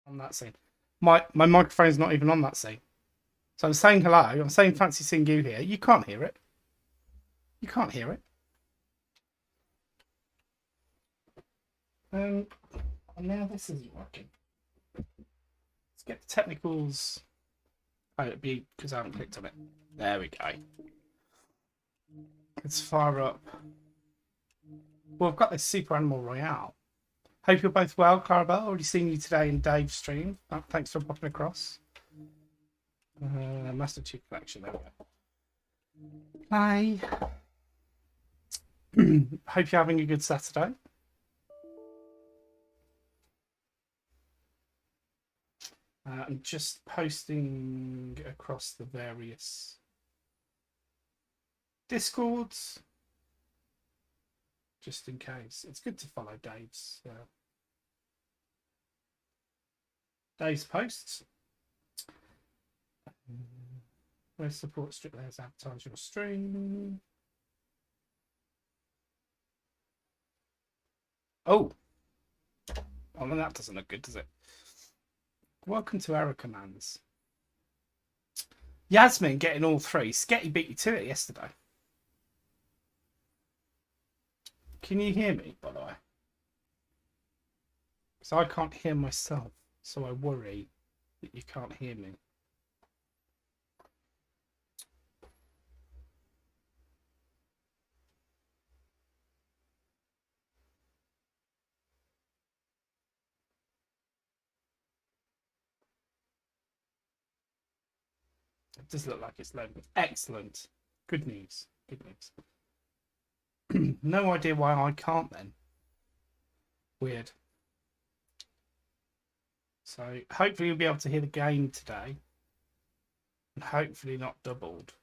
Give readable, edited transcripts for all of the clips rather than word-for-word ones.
on that scene. My microphone's not even on that scene. So I'm saying hello. I'm saying fancy seeing you here. You can't hear it. You can't hear it. And now this isn't working. Let's get the technicals. Oh, it'd be because I haven't clicked on it. There we go. Let's fire up. Well, I've got this Super Animal Royale. Hope you're both well, Clarabelle. Already seen you today in Dave's stream. Thanks for popping across. Master Chief Collection. There we go. Hi. Hope you're having a good Saturday. I'm just posting across the various Discords, just in case. It's good to follow Dave's posts. Where's support strip? There's advertise your stream. Oh, well, that doesn't look good, does it? Welcome to Error Commands. Yasmin getting all three. Sketty beat you to it yesterday. Can you hear me, by the way? Because I can't hear myself, so I worry that you can't hear me. It does look like it's loading. Excellent. Good news. Good news. No idea why I can't then. Weird. So hopefully you'll be able to hear the game today. And hopefully not doubled.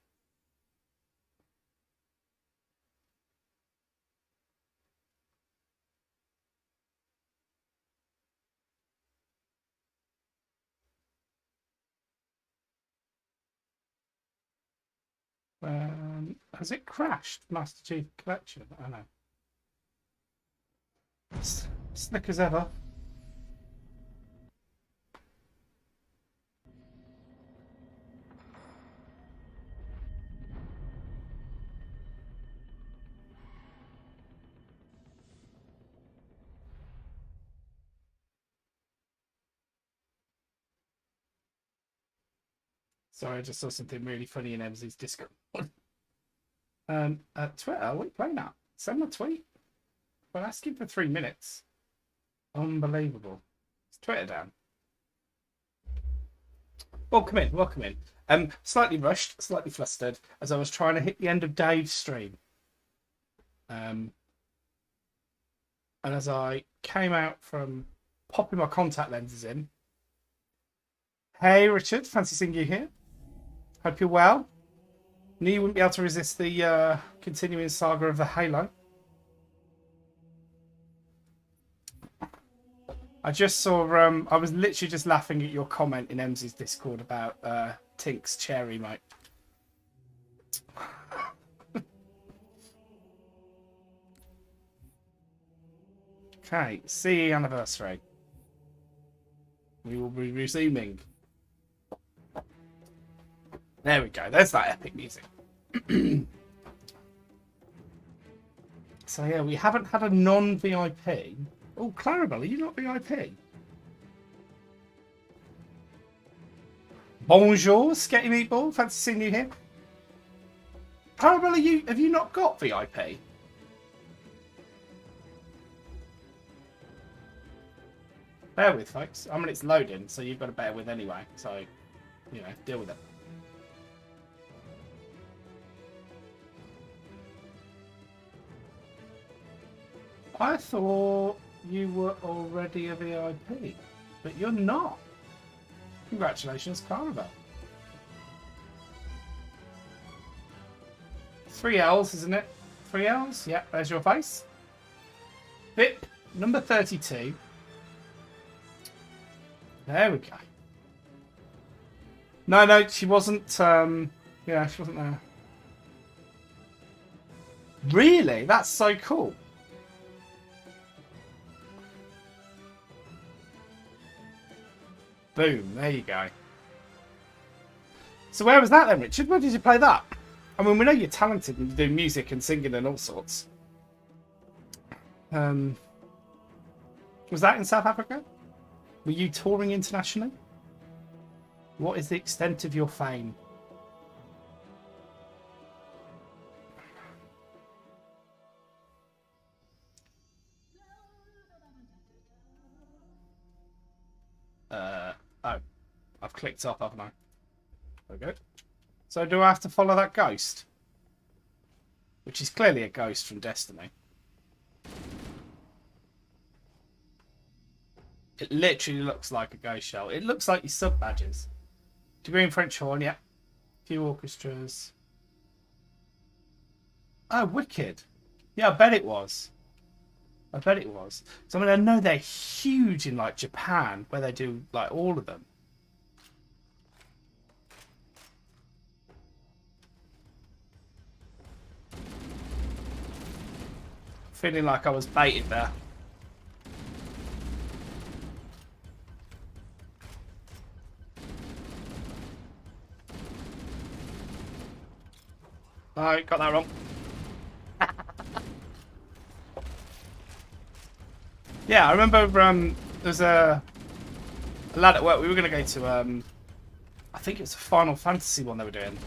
Has it crashed, Master Chief Collection? I know. Slick as ever. Sorry, I just saw something really funny in Emsley's Discord. Twitter, what are you playing at? Send my tweet. We're asking for 3 minutes. Unbelievable. It's Twitter down. Welcome in, welcome in. Slightly rushed, slightly flustered, as I was trying to hit the end of Dave's stream. And as I came out from popping my contact lenses in. Hey Richard, fancy seeing you here. Hope you're well. Knew you wouldn't be able to resist the continuing saga of the Halo. I just saw, I was literally just laughing at your comment in Emsy's Discord about Tink's cherry, mate. Okay, CE anniversary. We will be resuming. There we go, there's that epic music. So yeah, we haven't had a non-VIP. Oh, Clarabelle, are you not VIP? Bonjour, Sketty Meatball. Fancy seeing you here. Clarabelle, have you not got VIP? Bear with, folks. I mean, it's loading, so you've got to bear with anyway. So, you know, deal with it. I thought you were already a VIP, but you're not. Congratulations, Clarabelle. 3 L's, isn't it? 3 L's? Yeah, there's your face. VIP number 32. There we go. No, she wasn't. Yeah, she wasn't there. Really? That's so cool. Boom. There you go. So where was that then, Richard? Where did you play that? I mean, we know you're talented and you do music and singing and all sorts. Was that in South Africa? Were you touring internationally? What is the extent of your fame? Oh, I've clicked off, haven't I? There we go. So do I have to follow that ghost? Which is clearly a ghost from Destiny. It literally looks like a ghost shell. It looks like your sub badges. Degree in French horn, yeah. Few orchestras. Oh, wicked. Yeah, I bet it was. I bet it was. So I mean, I know they're huge in like Japan, where they do like all of them. Feeling like I was baited there. I got that wrong. Yeah, I remember there's a lad at work. We were going to go to, I think it was a Final Fantasy one they were doing.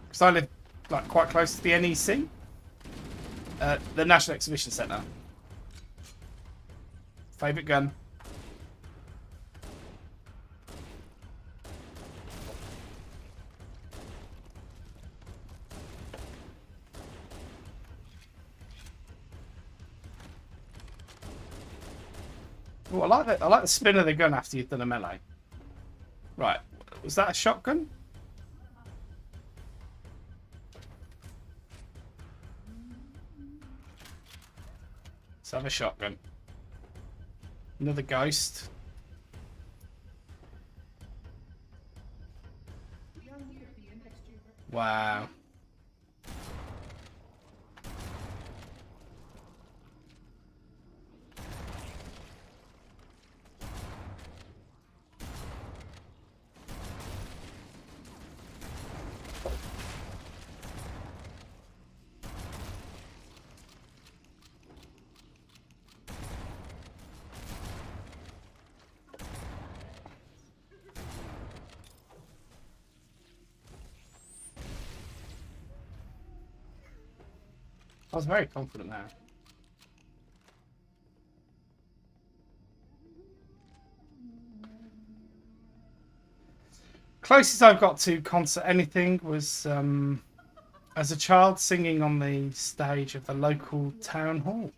Because I live like quite close to the NEC. The National Exhibition Centre. Favourite gun. Oh, I like the spin of the gun after you've done a melee. Right, was that a shotgun? Let's have a shotgun. Another ghost. Wow. I was very confident there. Closest I've got to concert anything was as a child singing on the stage of the local town hall.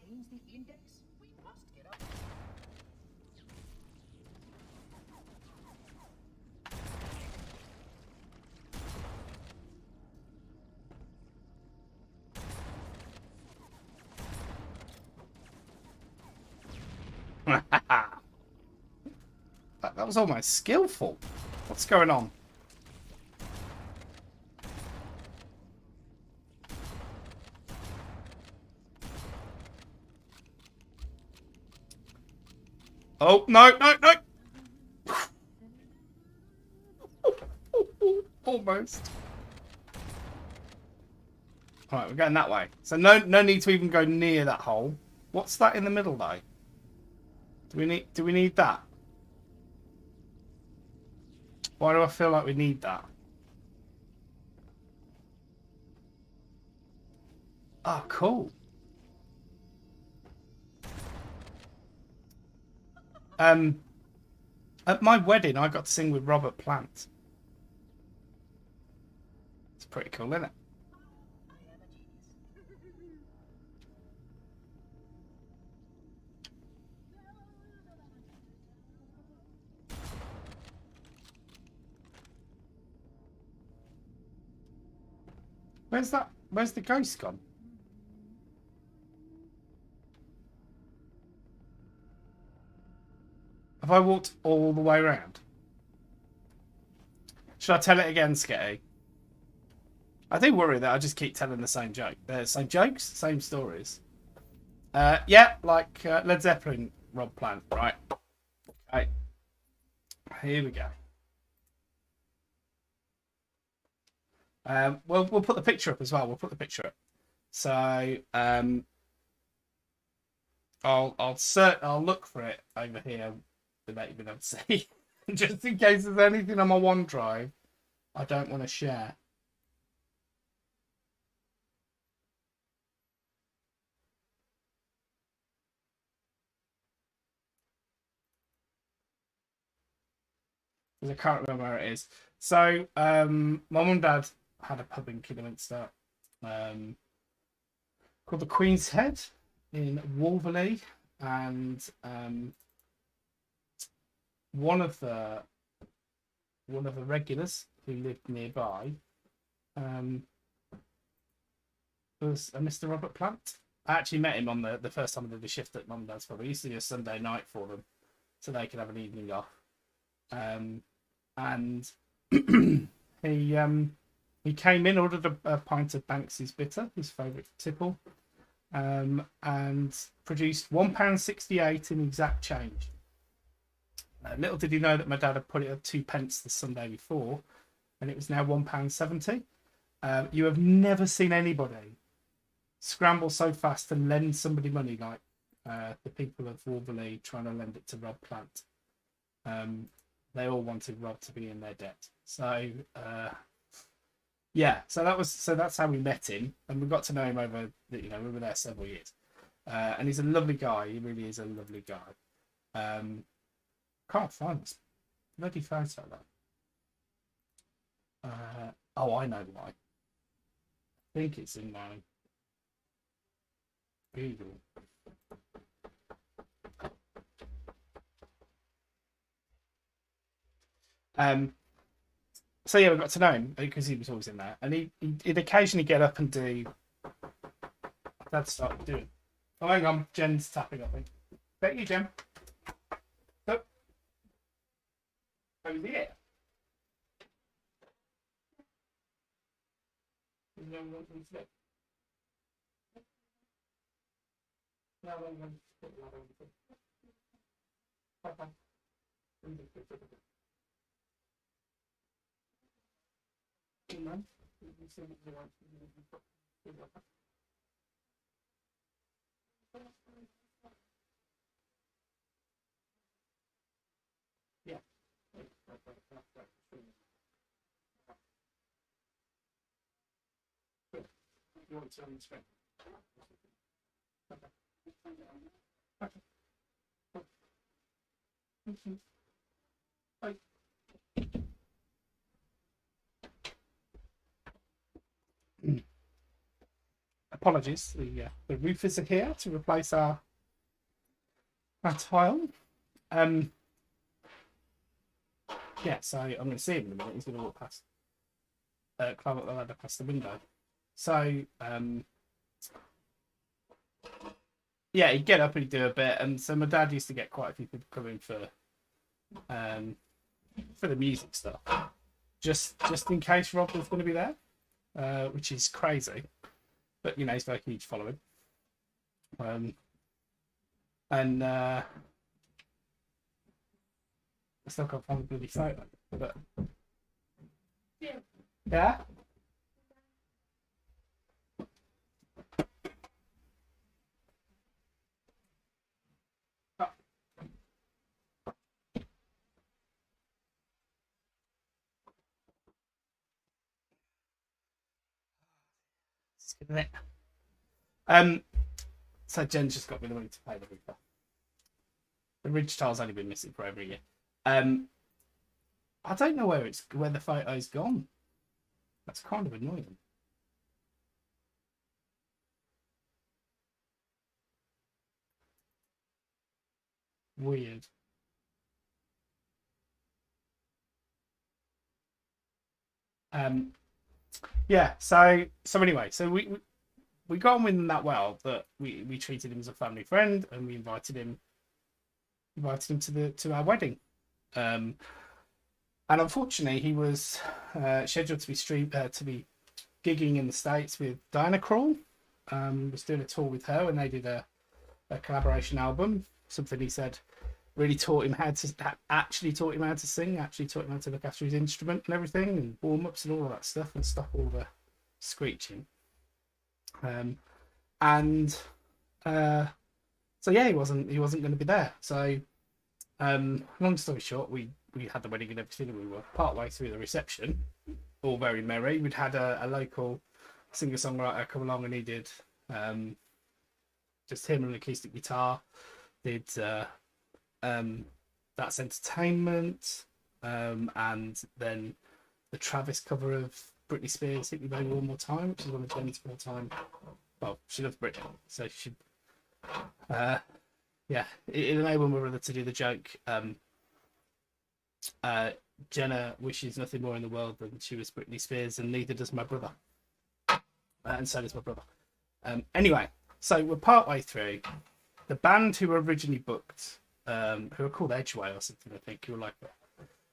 That was almost skillful. What's going on? Oh, no, no, no! Almost. Alright, we're going that way. So no need to even go near that hole. What's that in the middle though? Do we need that? Why do I feel like we need that? Oh, cool. At my wedding, I got to sing with Robert Plant. It's pretty cool, isn't it? Where's that? Where's the ghost gone? Have I walked all the way around? Should I tell it again, Sketty? I do worry that I just keep telling the same joke. Same jokes, same stories. Yeah, like Led Zeppelin, Rob Plant, right? Okay. Here we go. We'll put the picture up as well. We'll put the picture up. So I'll look for it over here without you being able to see, just in case there's anything on my OneDrive I don't want to share. Because I can't remember where it is. So my mum and dad had a pub in Kidderminster called the Queen's Head in Wolverley, and one of the regulars who lived nearby was a Mr. Robert Plant. I actually met him on the first time I did a shift at Mum and Dad's pub. I used to do a Sunday night for them so they could have an evening off. And he came in, ordered a pint of Banksy's Bitter, his favourite tipple, and produced £1.68 in exact change. Little did he know that my dad had put it at 2p the Sunday before, and it was now £1.70. You have never seen anybody scramble so fast to lend somebody money like the people of Wolverley trying to lend it to Rob Plant. They all wanted Rob to be in their debt. So yeah, so that's how we met him, and we got to know him over we were there several years. And he's a lovely guy. He really is a lovely guy. Can't find this bloody photo though. Oh, I know why. I think it's in my Google. So yeah, we got to know him because he was always in there, and he'd occasionally get up and do. Dad started doing. Oh, hang on, Jen's tapping. I think. Bet you, Jen. Oh, over here. No one can flip. No one can flip. Yeah. You want to on the screen? Okay. Apologies, the roofers are here to replace our tile. Yeah, so I'm going to see him in a minute. He's going to walk past, climb up the ladder past the window. So yeah, he'd get up and he'd do a bit, and so my dad used to get quite a few people coming for the music stuff, just in case Rob was going to be there, which is crazy. But he's got a huge following, and I still can't find the bloody photo. But yeah. Isn't it? So Jen's just got me the money to pay the roofer. The ridge tile's only been missing for over a year. I don't know where the photo's gone. That's kind of annoying. Weird. Yeah. So anyway, so we got on with him that well that we treated him as a family friend, and we invited him to our wedding. And unfortunately, he was scheduled to be gigging in the States with Diana Krall. Was doing a tour with her, and they did a collaboration album. Something he said really taught him how to actually taught him how to sing, actually taught him how to look after his instrument and everything, and warm ups and all of that stuff, and stop all the screeching. And so yeah, he wasn't going to be there. So long story short, we had the wedding and everything, and we were part way through the reception, all very merry. We'd had a local singer songwriter come along, and he did just him and an acoustic guitar. Did That's Entertainment, and then the Travis cover of Britney Spears' "Hit Me Baby One More Time," which is one of Jen's all-time. Well, she loves Britney, so she, yeah, it enabled my brother to do the joke. Jenna wishes nothing more in the world than she was Britney Spears, and neither does my brother, and so does my brother. Anyway, so we're part way through. The band who were originally booked, who are called Edgeway or something, I think, who were like that.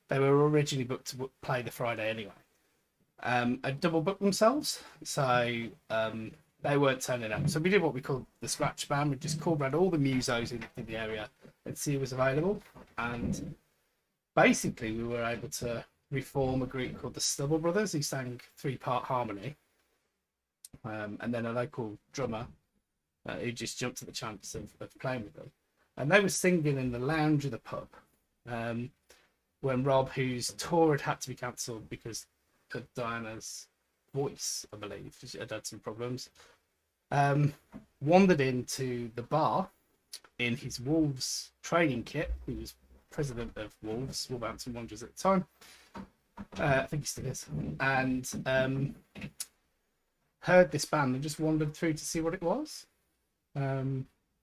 They were originally booked to play the Friday anyway. Had double booked themselves, so they weren't turning up. So we did what we called the scratch band. We just called around all the musos in the area and see who was available. And basically, we were able to reform a group called the Stubble Brothers, who sang 3-part harmony, and then a local drummer who just jumped at the chance of playing with them. And they were singing in the lounge of the pub when Rob, whose tour had to be cancelled because of Diana's voice, I believe, she had some problems, wandered into the bar in his Wolves training kit. He was president of Wolverhampton Wanderers at the time. I think he still is. And heard this band and just wandered through to see what it was.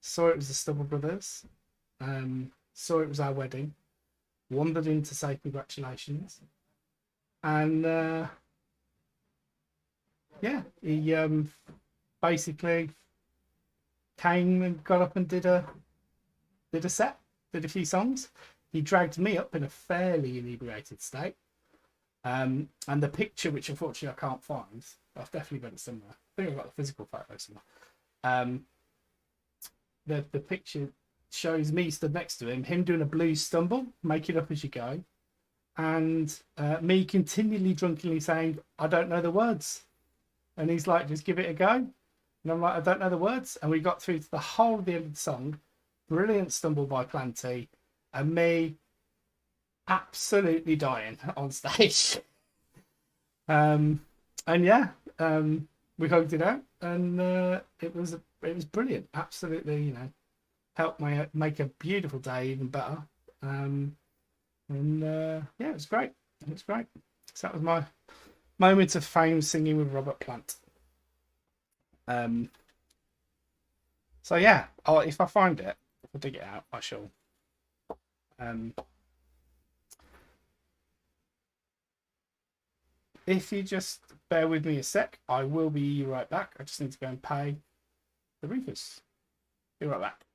Saw it was the Stubble Brothers. Saw it was our wedding. Wandered in to say congratulations. And yeah, he basically came and got up and did a set, did a few songs. He dragged me up in a fairly inebriated state. And the picture, which unfortunately I can't find, I've definitely got it somewhere. I think I've got the physical photo somewhere. The picture shows me stood next to him doing a blues stumble, make it up as you go, and me continually drunkenly saying, "I don't know the words," and he's like, "Just give it a go," and I'm like, "I don't know the words," and we got through to the whole of the end of the song. Brilliant stumble by Planty, and me absolutely dying on stage. And yeah, we hugged it out, and it was brilliant. Absolutely, helped make a beautiful day even better. And yeah, it was great. It was great. So that was my moment of fame singing with Robert Plant. So yeah, if I find it, if I dig it out, I shall. If you just bear with me a sec, I will be right back. I just need to go and pay the roofers. Be right back.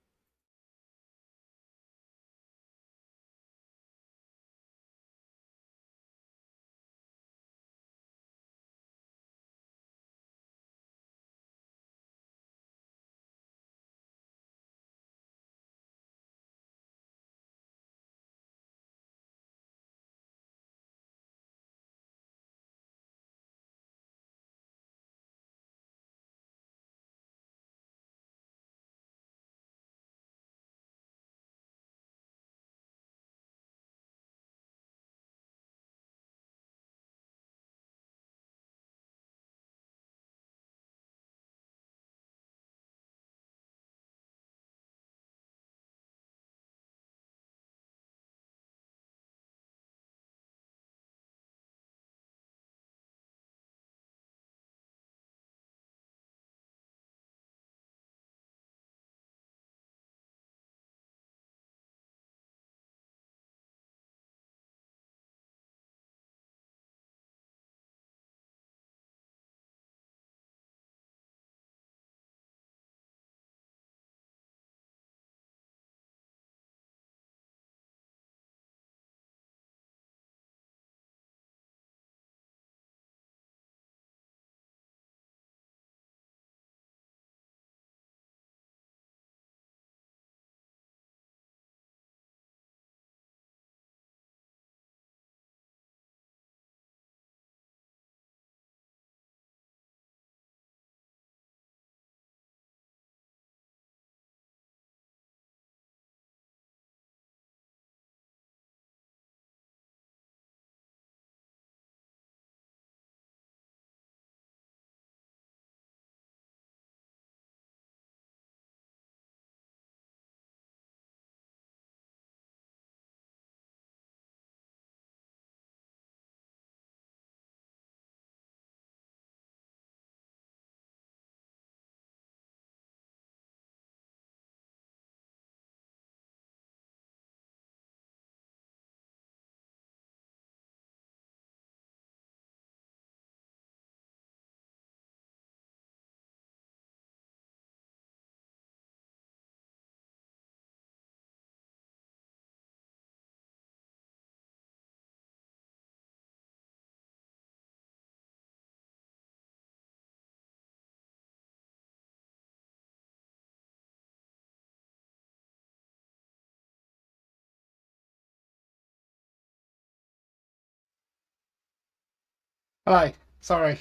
Hello. Sorry.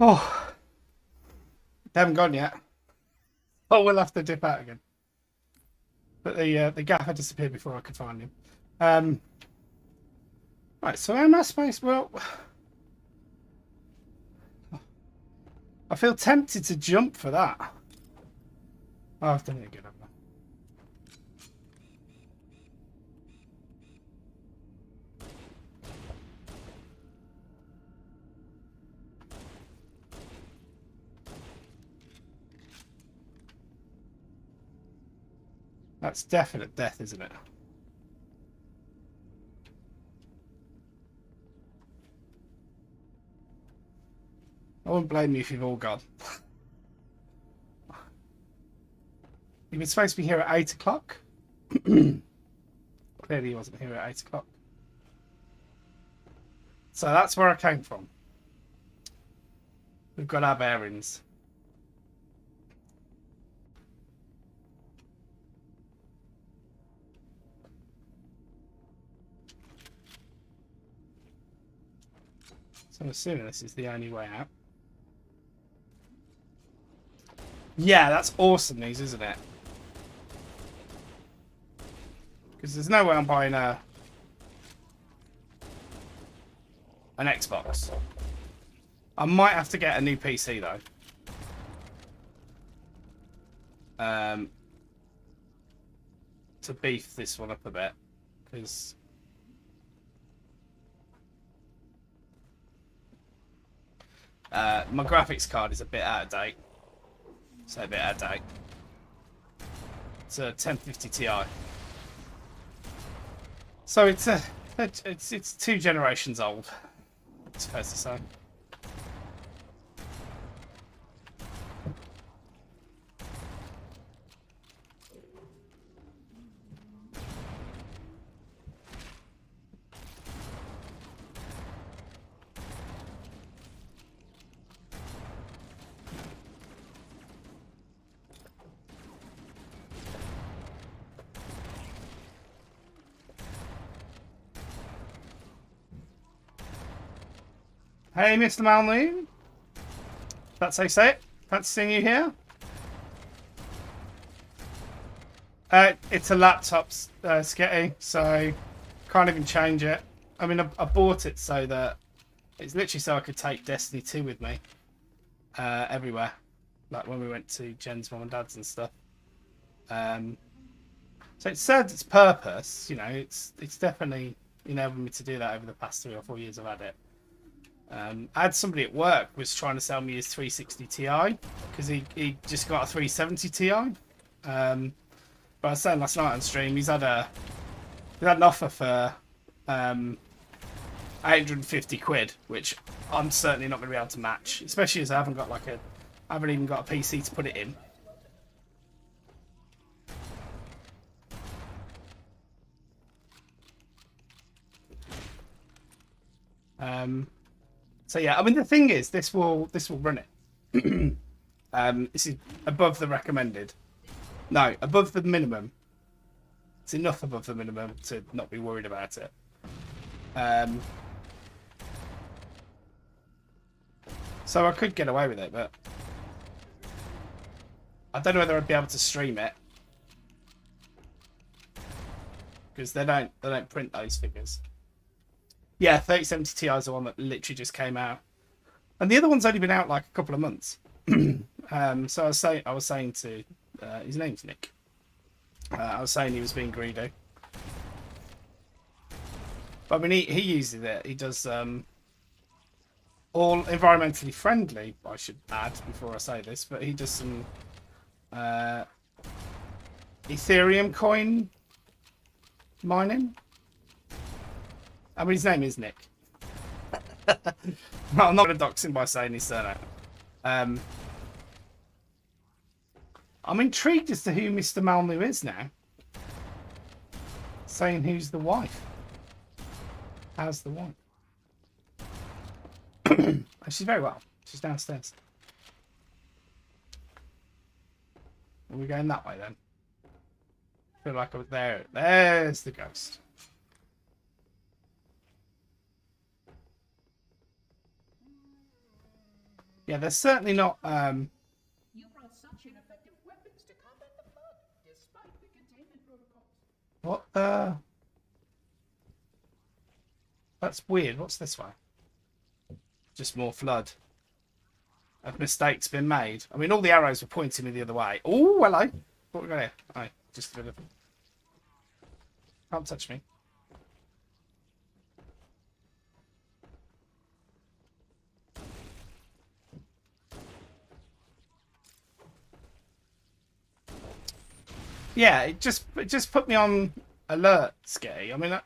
Oh, they haven't gone yet. Oh, we'll have to dip out again. But the gaffer disappeared before I could find him. Right, so how am I supposed? Well, I feel tempted to jump for that. Oh, I've done it again, haven't I? That's definite death, isn't it? I wouldn't blame you if you've all gone. He was supposed to be here at 8 o'clock. Clearly he wasn't here at 8 o'clock. So that's where I came from. We've got our bearings. So I'm assuming this is the only way out. Yeah, that's awesome news, isn't it? Because there's no way I'm buying an Xbox. I might have to get a new PC though. To beef this one up a bit, because my graphics card is a bit out of date. So a bit out of date. It's a 1050 Ti. So it's 2 generations old. It's fair to say. Hey, Mr. Malmoon. That's how you say it. Fancy seeing you here. It's a laptop, Sketty, so can't even change it. I mean, I bought it so that it's literally so I could take Destiny 2 with me everywhere, like when we went to Jen's mum and dad's and stuff. So it served its purpose, you know. It's definitely enabled me to do that over the past 3 or 4 years I've had it. I had somebody at work was trying to sell me his 360 Ti because he just got a 370 Ti. But I was saying last night on stream, he had an offer for 850 quid, which I'm certainly not going to be able to match, especially as I haven't even got a PC to put it in. So yeah, I mean the thing is, this will run it. This is above the recommended. No, above the minimum. It's enough above the minimum to not be worried about it. So I could get away with it, but I don't know whether I'd be able to stream it because they don't print those figures. Yeah, 3070 Ti is the one that literally just came out, and the other one's only been out like a couple of months. So I was saying to his name's Nick. I was saying he was being greedy, but I mean he uses it. He does all environmentally friendly. I should add before I say this, but he does some Ethereum coin mining. I mean, his name is Nick. I'm not going to dox him by saying his surname. I'm intrigued as to who Mr. Malmu is now. Saying who's the wife. How's the wife? She's very well. She's downstairs. Are we going that way then? I feel like I was there. There's the ghost. Yeah, they're certainly not. You brought such ineffective weapons to combat the flood, despite the containment protocols. What the? That's weird. What's this way? Just more flood. Have mistakes been made? I mean, all the arrows were pointing me the other way. Oh, hello. What we got here? Oh, just a bit of. Can't touch me. Yeah, it just put me on alert, Sketty. I mean,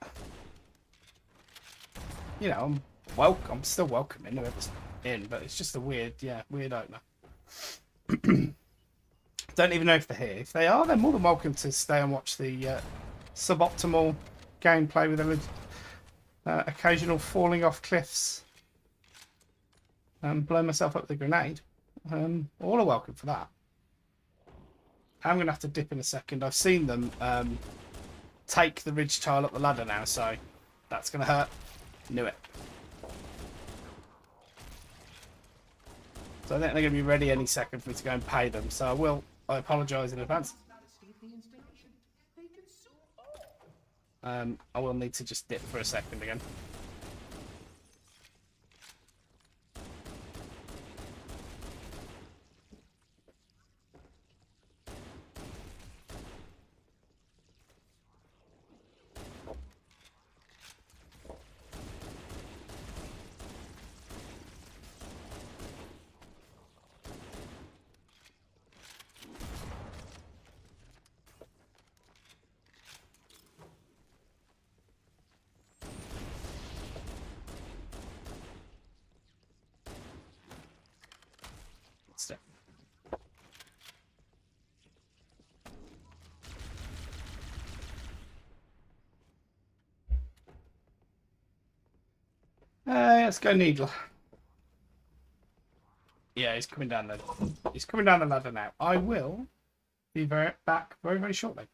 you know, I'm still welcoming whoever's in, but it's just a weird opener. Don't even know if they're here. If they are, they're more than welcome to stay and watch the suboptimal gameplay with the occasional falling off cliffs and blow myself up with a grenade. All are welcome for that. I'm going to have to dip in a second. I've seen them take the ridge tile up the ladder now, so that's going to hurt. Knew it. So I think they're going to be ready any second for me to go and pay them. So I apologise in advance. I will need to just dip for a second again. Step. Let's go Needle. Yeah, he's coming down the ladder now. I will be back very, very shortly.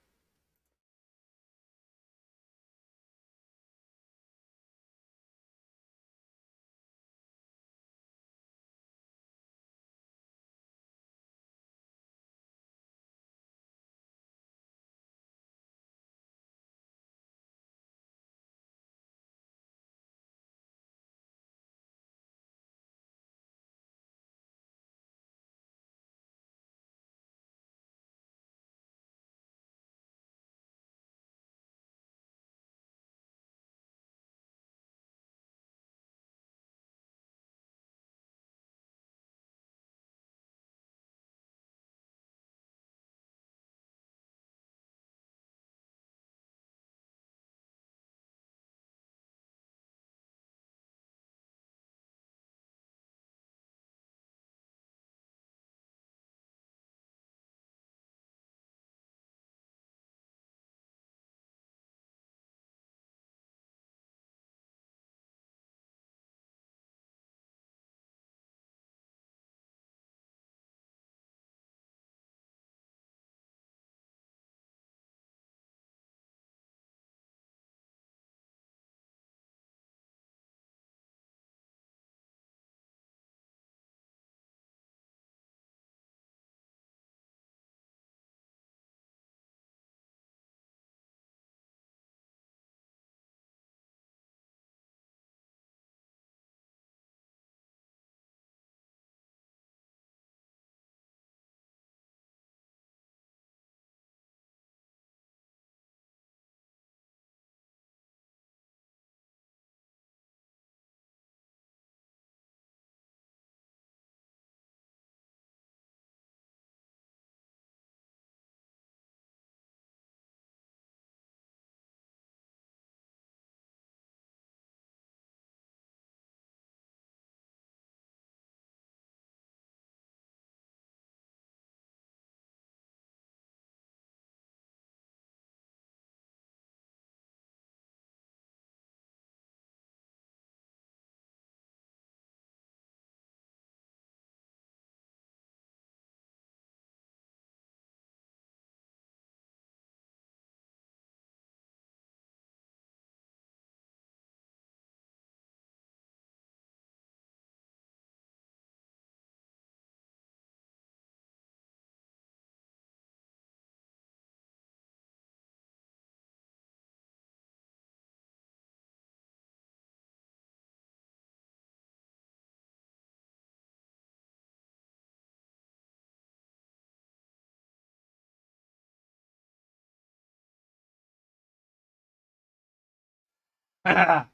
I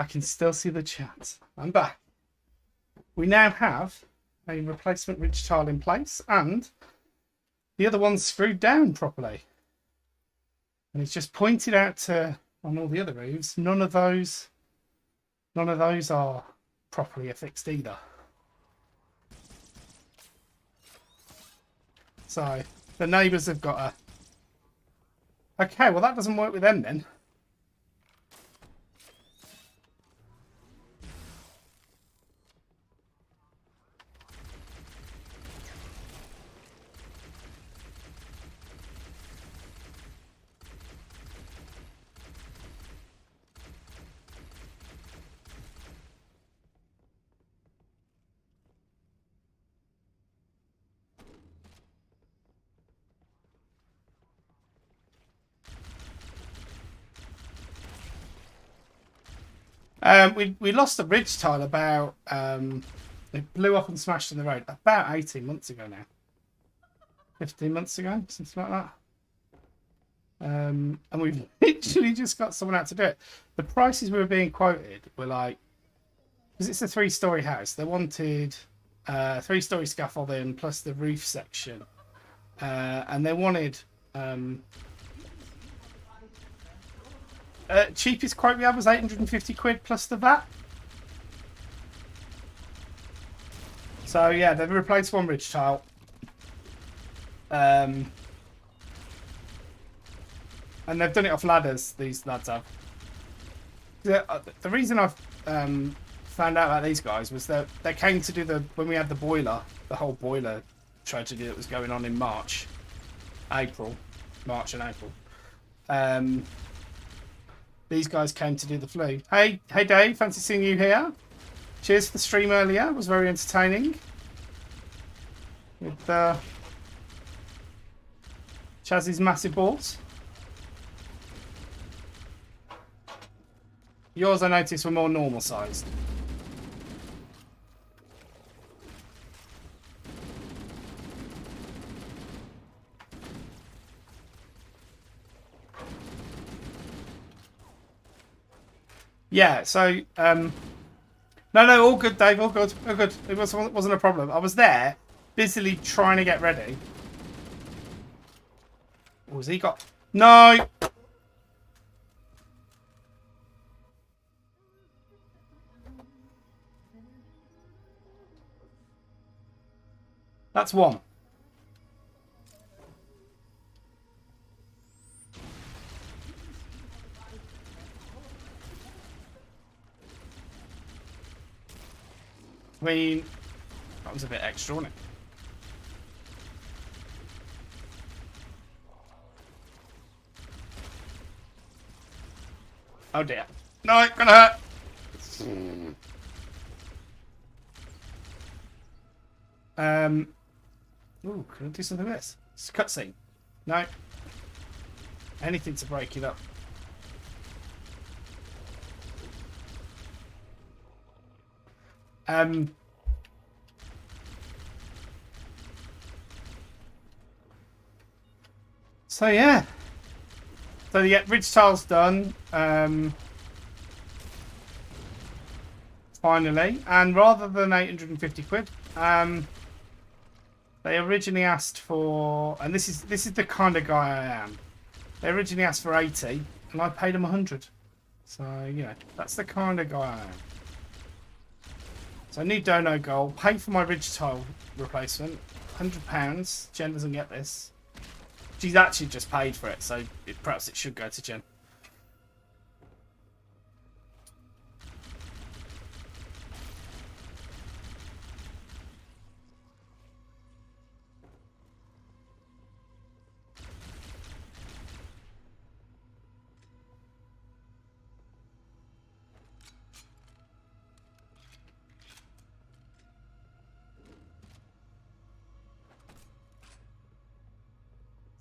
can still see the chat. I'm back. We now have a replacement ridge tile in place, and the other one's screwed down properly. And it's just pointed out to on all the other roofs. None of those are properly affixed either. So the neighbours have got a. Okay, well that doesn't work with them then. We lost the ridge tile about it blew up and smashed in the road about 18 months ago now. 15 months ago, something like that. And we've literally just got someone out to do it. The prices we were being quoted were like, because it's a 3-story house, they wanted 3-story scaffolding plus the roof section, and they wanted cheapest quote we had was 850 quid plus the VAT. So yeah, they've replaced one ridge tile. And they've done it off ladders, these lads have. The reason I've found out about these guys was that they came to do when we had the boiler, the whole boiler tragedy that was going on in March and April. These guys came to do the flue. Hey Dave, fancy seeing you here. Cheers for the stream earlier, it was very entertaining. With Chaz's massive balls. Yours, I noticed, were more normal sized. Yeah, so no, all good, Dave, all good. It wasn't a problem. I was there, busily trying to get ready. What was he got? No. That's one. I mean, that was a bit extra, wasn't it? Oh dear. No, it's gonna hurt. Ooh, can I do something with this? It's a cutscene. No. Anything to break it up. So yeah. So you get ridge tiles done. Finally, and rather than 850 quid, they originally asked for, and this is the kind of guy I am. They originally asked for 80, and I paid them 100. So you know, that's the kind of guy I am. So I need dono gold. Pay for my ridge tile replacement, £100. Jen doesn't get this. She's actually just paid for it, so perhaps it should go to Jen.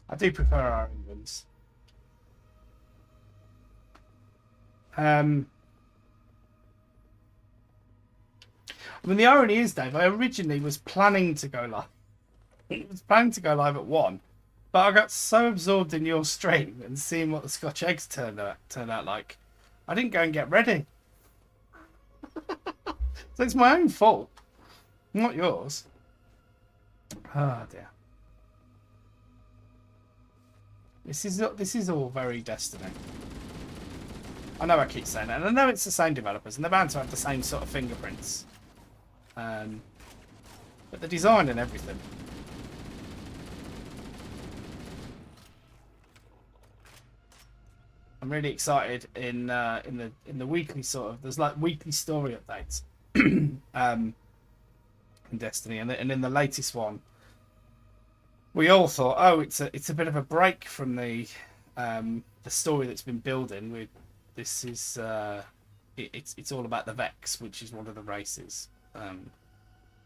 I do prefer our Englands. I mean, the irony is, Dave, I originally was planning to go live. I was planning to go live at 1, but I got so absorbed in your stream and seeing what the Scotch eggs turned out like I didn't go and get ready. So it's my own fault, not yours. Oh dear. This is all very Destiny. I know I keep saying that, and I know it's the same developers, and they're bound to have the same sort of fingerprints. But the design and everything. I'm really excited in the weekly sort of. There's like weekly story updates in Destiny, and in the latest one, we all thought, oh, it's a bit of a break from the story that's been building. This is it's all about the Vex, which is one of the races.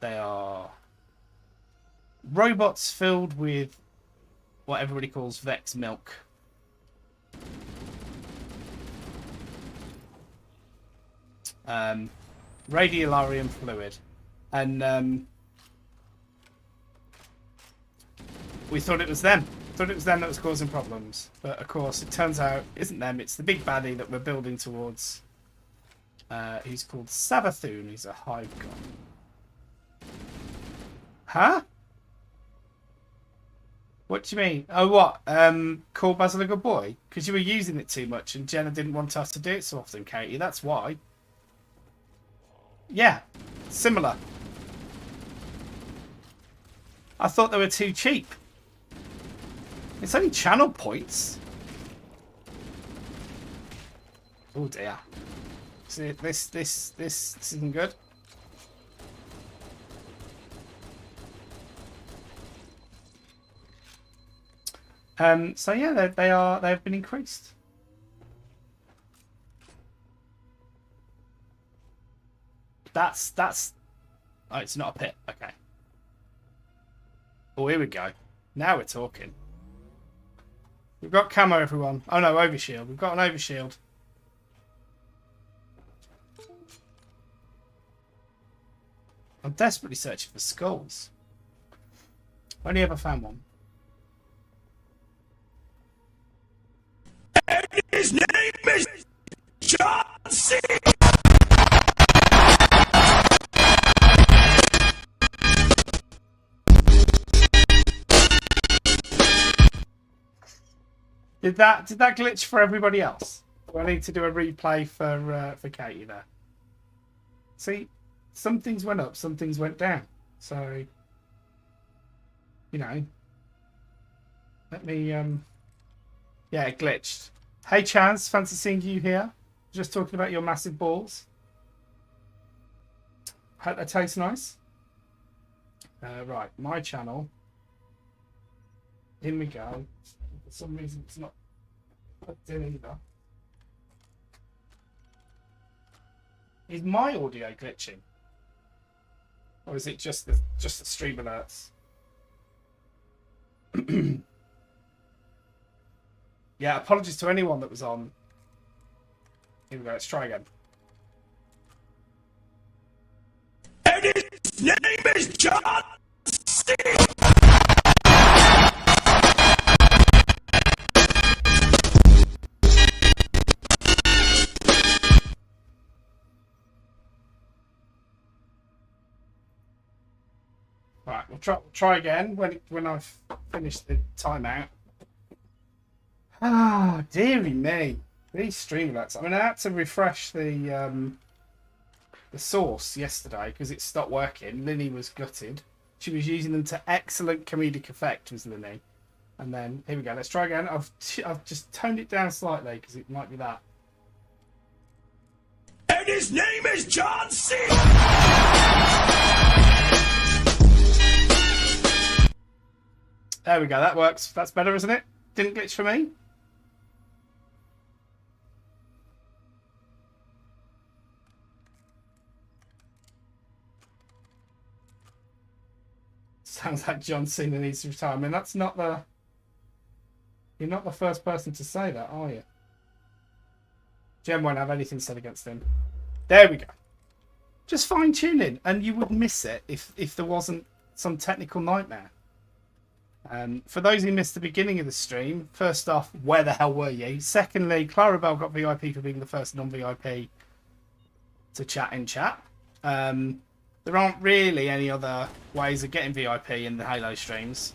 They are robots filled with what everybody calls Vex milk. Radiolarium fluid, and we thought it was them. Thought it was them that was causing problems, but of course it turns out it isn't them. It's the big baddie that we're building towards. He's called Savathun. He's a hive god. Huh? What do you mean? Oh, what? Call Basil a good boy? Because you were using it too much and Jenna didn't want us to do it so often, Katie. That's why. Yeah, similar. I thought they were too cheap. It's only channel points. Oh dear. See, this isn't good. So yeah, they have been increased. That's oh, it's not a pit. Okay. Oh, here we go. Now we're talking. We've got camo, everyone. Oh no, overshield. We've got an overshield. I'm desperately searching for skulls. Only ever found one. And his name is John C. Did that glitch for everybody else? Do I need to do a replay for Katie there? See, some things went up, some things went down. So, you know, let me yeah, it glitched. Hey Chance, fancy seeing you here. Just talking about your massive balls. Hope that tastes nice. Right, my channel. In we go. For some reason it's not plugged in either. Is my audio glitching? Or is it just the stream alerts? Yeah, apologies to anyone that was on. Here we go, let's try again. And his name is John C. Right, we'll try again when I've finished the timeout. Ah, dearie me. These stream alerts. I mean, I had to refresh the source yesterday because it stopped working. Linny was gutted. She was using them to excellent comedic effect, was Linny. And then, here we go. Let's try again. I've just toned it down slightly because it might be that. And his name is John C. There we go. That works. That's better, isn't it? Didn't glitch for me. Sounds like John Cena needs to retire. I mean, that's not the... You're not the first person to say that, are you? Jem won't have anything said against him. There we go. Just fine-tuning, and you would miss it if there wasn't some technical nightmare. For those who missed the beginning of the stream, first off, where the hell were you? Secondly, Clarabelle got VIP for being the first non-VIP to chat in chat. There aren't really any other ways of getting VIP in the Halo streams.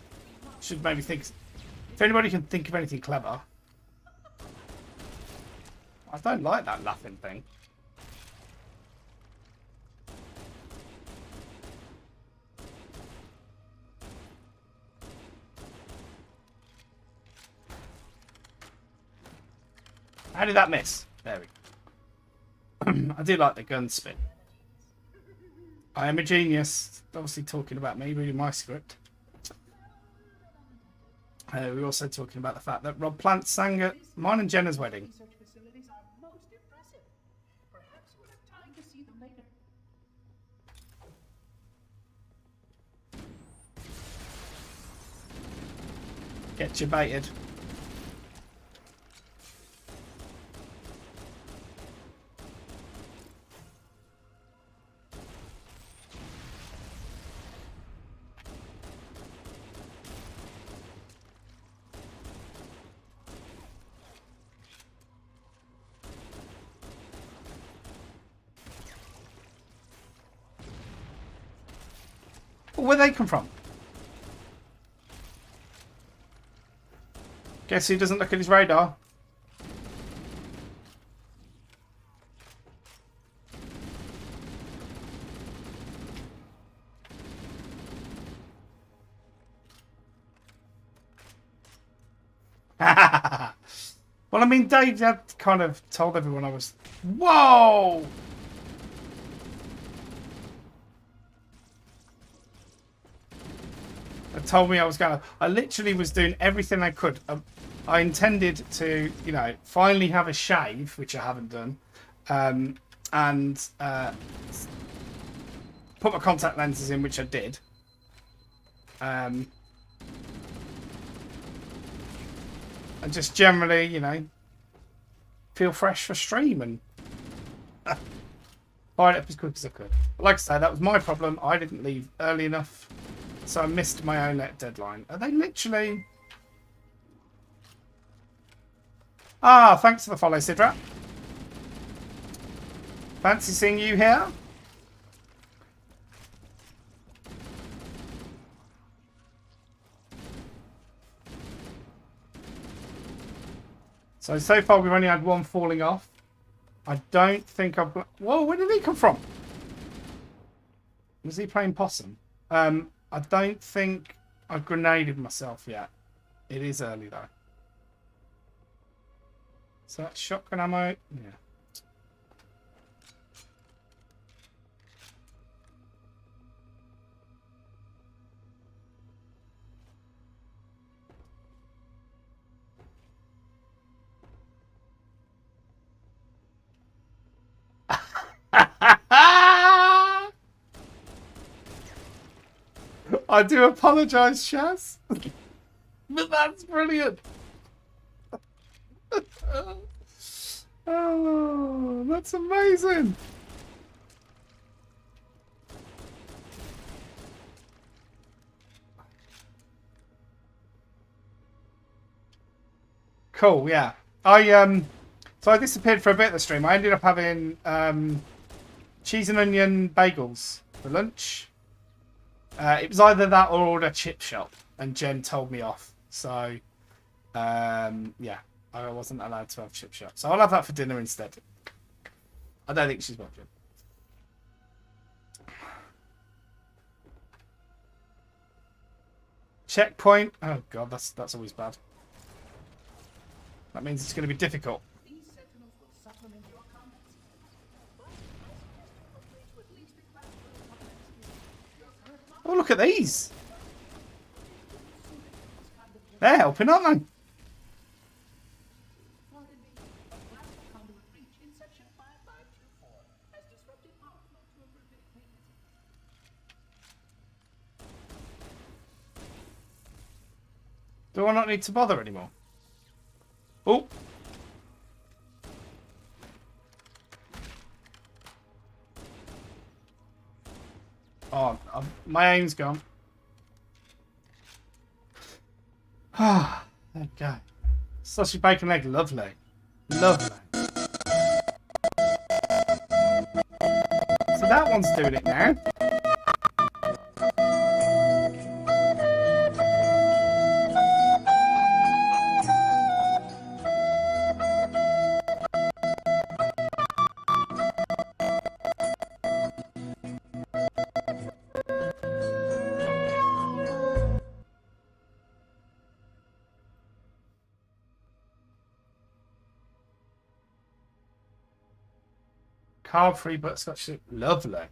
Should maybe think... If anybody can think of anything clever. I don't like that laughing thing. How did that miss? There we go. I do like the gun spin. I am a genius. Obviously talking about me, reading my script. We're also talking about the fact that Rob Plant sang at mine and Jenna's wedding. Such facilities are most impressive. Perhaps we'll have time to see them later. Get you baited. Where'd they come from? Guess who doesn't look at his radar? Well, I mean, Dave had kind of told everyone I was... Whoa! Told me I was going to... I literally was doing everything I could. I intended to, you know, finally have a shave, which I haven't done, and put my contact lenses in, which I did. And just generally, you know, feel fresh for stream and fire it up as quick as I could. But like I say, that was my problem. I didn't leave early enough. So I missed my own deadline. Are they literally... Ah, thanks for the follow, Sidra. Fancy seeing you here. So far we've only had one falling off. I don't think I've... Whoa, where did he come from? Was he playing possum? I don't think I've grenaded myself yet. It is early though. So that's shotgun ammo. Yeah. I do apologise, Shaz. But that's brilliant. Oh, that's amazing. Cool, yeah. So I disappeared for a bit of the stream. I ended up having cheese and onion bagels for lunch. It was either that or order chip shop, and Jen told me off. So, yeah, I wasn't allowed to have chip shop. So I'll have that for dinner instead. I don't think she's watching. Checkpoint. Oh god, that's always bad. That means it's going to be difficult. These sentinels will supplement your combat skills. But I suggest you upgrade to at least a class for combat skills. Your current Oh, look at these. They're helping, aren't they? Pardon me, a plasma conduit breach in section 5524 has disrupted power flow to a riveting maintenance. Do I not need to bother anymore? Oh. Oh, my aim's gone. Ah, there you go. Sausage, bacon, egg, lovely. Lovely. So that one's doing it now. Carb-free butterscotch soup. Lovely.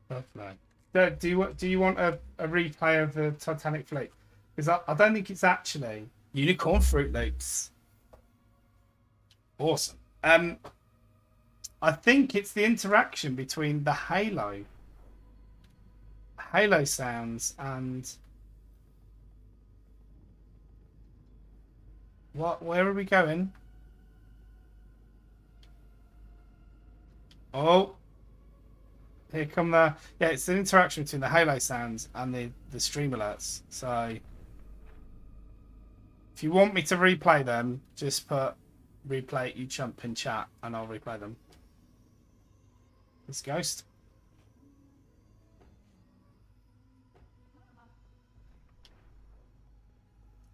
Lovely. Do you want a replay of the Titanic fleet? Because I don't think it's actually unicorn Fruit Loops. Awesome. I think it's the interaction between the Halo sounds and what? Where are we going? Oh, here come the it's an interaction between the Halo sounds and the stream alerts. So if you want me to replay them, just put replay you chump in chat and I'll replay them. This ghost.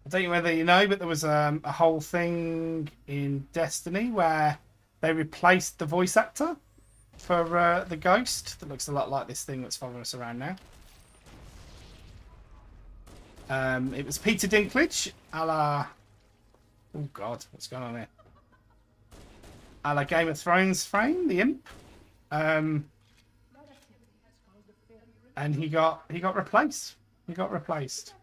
I don't know whether you know, but there was a whole thing in Destiny where they replaced the voice actor for the ghost that looks a lot like this thing that's following us around now. It was Peter Dinklage, a la... Oh God, what's going on here? A la Game of Thrones frame, the imp. And he got replaced. He got replaced.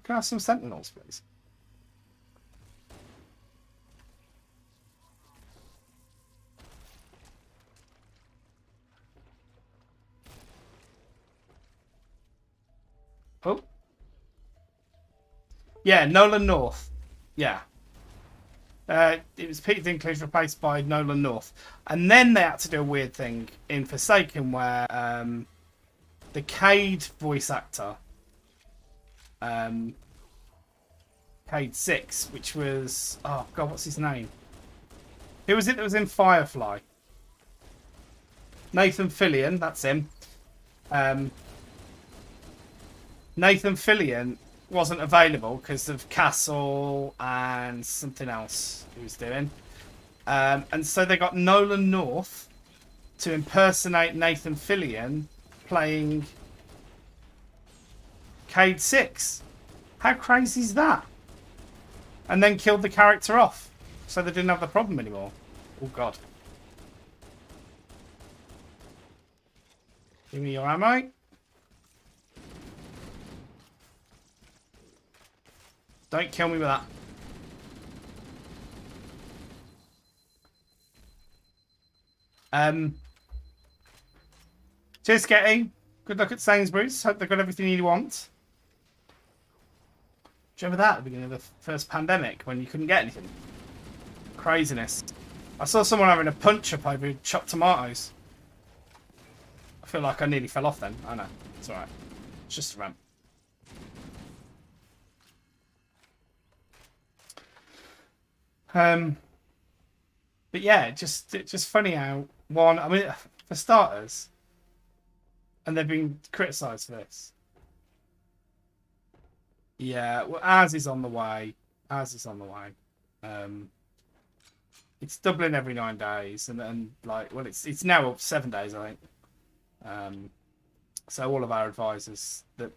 Can I have some sentinels, please? Oh. Yeah, Nolan North. Yeah. It was Peter Dinklage replaced by Nolan North. And then they had to do a weird thing in Forsaken where the Cade voice actor, Cade 6, which was... Oh, God, what's his name? Who was it that was in Firefly? Nathan Fillion, that's him. Nathan Fillion wasn't available because of Castle and something else he was doing. And so they got Nolan North to impersonate Nathan Fillion playing Cade 6. How crazy is that? And then killed the character off so they didn't have the problem anymore. Oh, God. Give me your ammo. Don't kill me with that. Cheers, Sketty. Good luck at Sainsbury's. Hope they've got everything you want. Do you remember that at the beginning of the first pandemic when you couldn't get anything? Craziness. I saw someone having a punch up over chopped tomatoes. I feel like I nearly fell off then. I know. It's alright. It's just a ramp. But yeah, it's just funny how one. I mean, for starters, and they've been criticised for this. Yeah, well, ours is on the way. Ours is on the way. It's doubling every 9 days, and like, well, it's now up 7 days, I think. So all of our advisors, the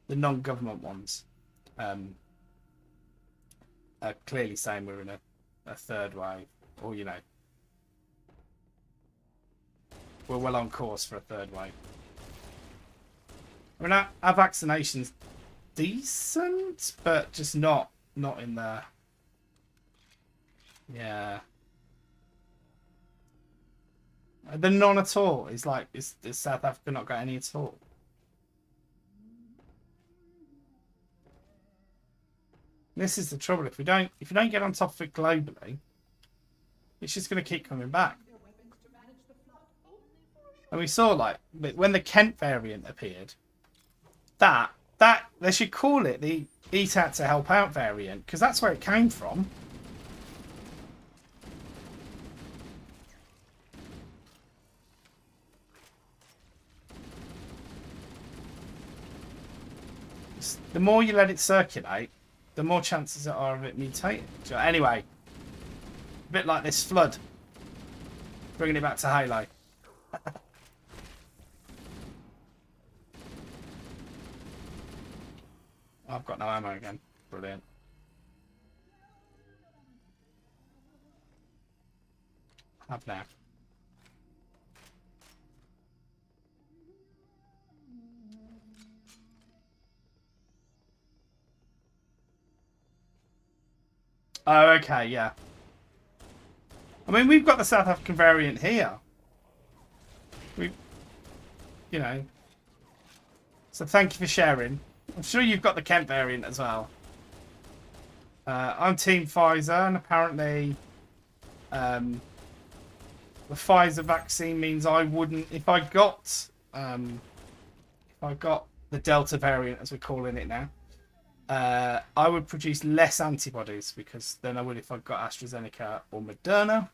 non-government ones, are clearly saying we're in a third wave, or you know, we're well on course for a third wave. I mean, our vaccination's decent, but just not in the... Yeah. The none at all is like, is South Africa not got any at all? This is the trouble. If you don't get on top of it globally, it's just going to keep coming back. And we saw like when the Kent variant appeared, that they should call it the ETAT to help out variant because that's where it came from. The more you let it circulate, the more chances there are of it mutating. So anyway, a bit like this flood, bringing it back to Halo. I've got no ammo again. Brilliant. Have now. Oh, okay, yeah. I mean, we've got the South African variant here. You know. So thank you for sharing. I'm sure you've got the Kent variant as well. I'm Team Pfizer, and apparently the Pfizer vaccine means I wouldn't, if I got the Delta variant, as we're calling it now, I would produce less antibodies because than I would if I got AstraZeneca or Moderna.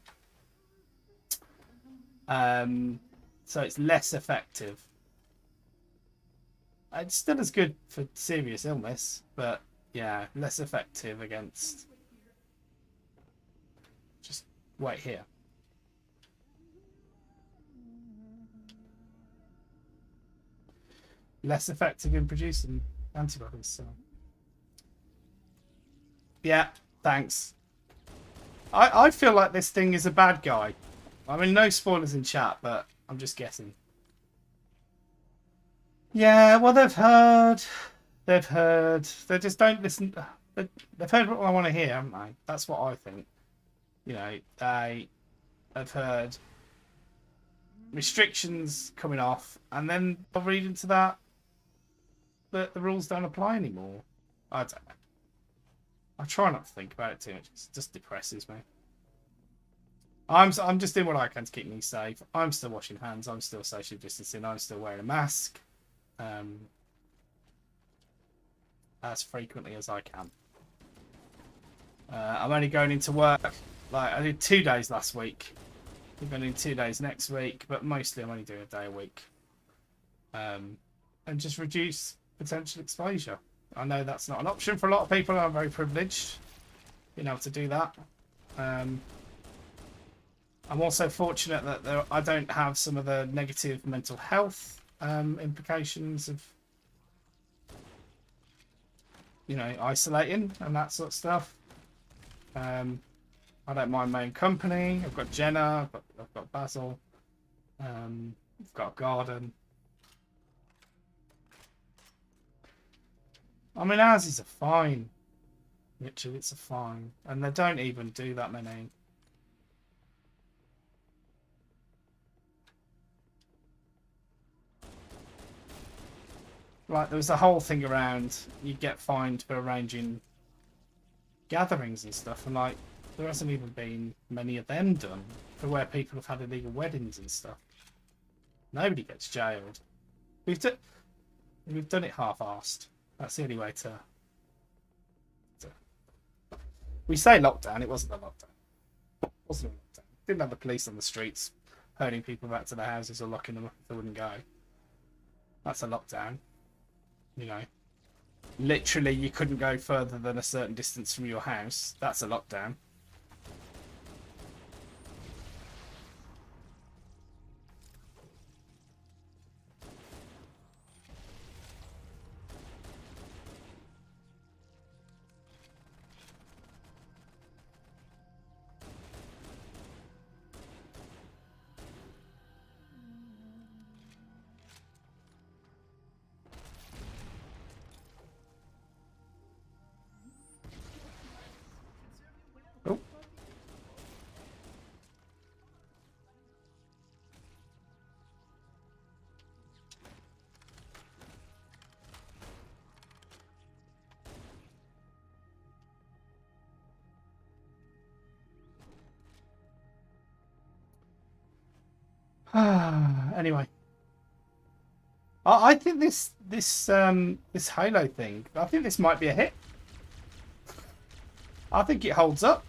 So it's less effective. It's still as good for serious illness, but yeah, less effective against. Just wait here. Less effective in producing antibodies. So. Yeah, thanks. I feel like this thing is a bad guy. I mean, no spoilers in chat, but I'm just guessing. Yeah, well, they've heard. They just don't listen. They've heard what I want to hear, haven't they? That's what I think. You know, they have heard restrictions coming off, and then they'll read into that the rules don't apply anymore. I don't know. I try not to think about it too much. It just depresses me. I'm just doing what I can to keep me safe. I'm still washing hands. I'm still social distancing. I'm still wearing a mask. As frequently as I can. I'm only going into work. Like I did 2 days last week. I'm going in 2 days next week, but mostly I'm only doing a day a week. And just reduce potential exposure. I know that's not an option for a lot of people. I'm very privileged being able to do that. I'm also fortunate that I don't have some of the negative mental health implications of, you know, isolating and that sort of stuff. I don't mind my own company. I've got Jenna. I've got Basil. I've got a garden. I mean, ours is a fine. Literally, it's a fine. And they don't even do that many. Like, there was a whole thing around you get fined for arranging gatherings and stuff. And, like, there hasn't even been many of them done for where people have had illegal weddings and stuff. Nobody gets jailed. We've done it half-arsed. That's the only way to... We say lockdown, it wasn't a lockdown. It wasn't a lockdown. Didn't have the police on the streets herding people back to their houses or locking them up if they wouldn't go. That's a lockdown. You know. Literally, you couldn't go further than a certain distance from your house. That's a lockdown. Anyway, I think this Halo thing. I think this might be a hit. I think it holds up.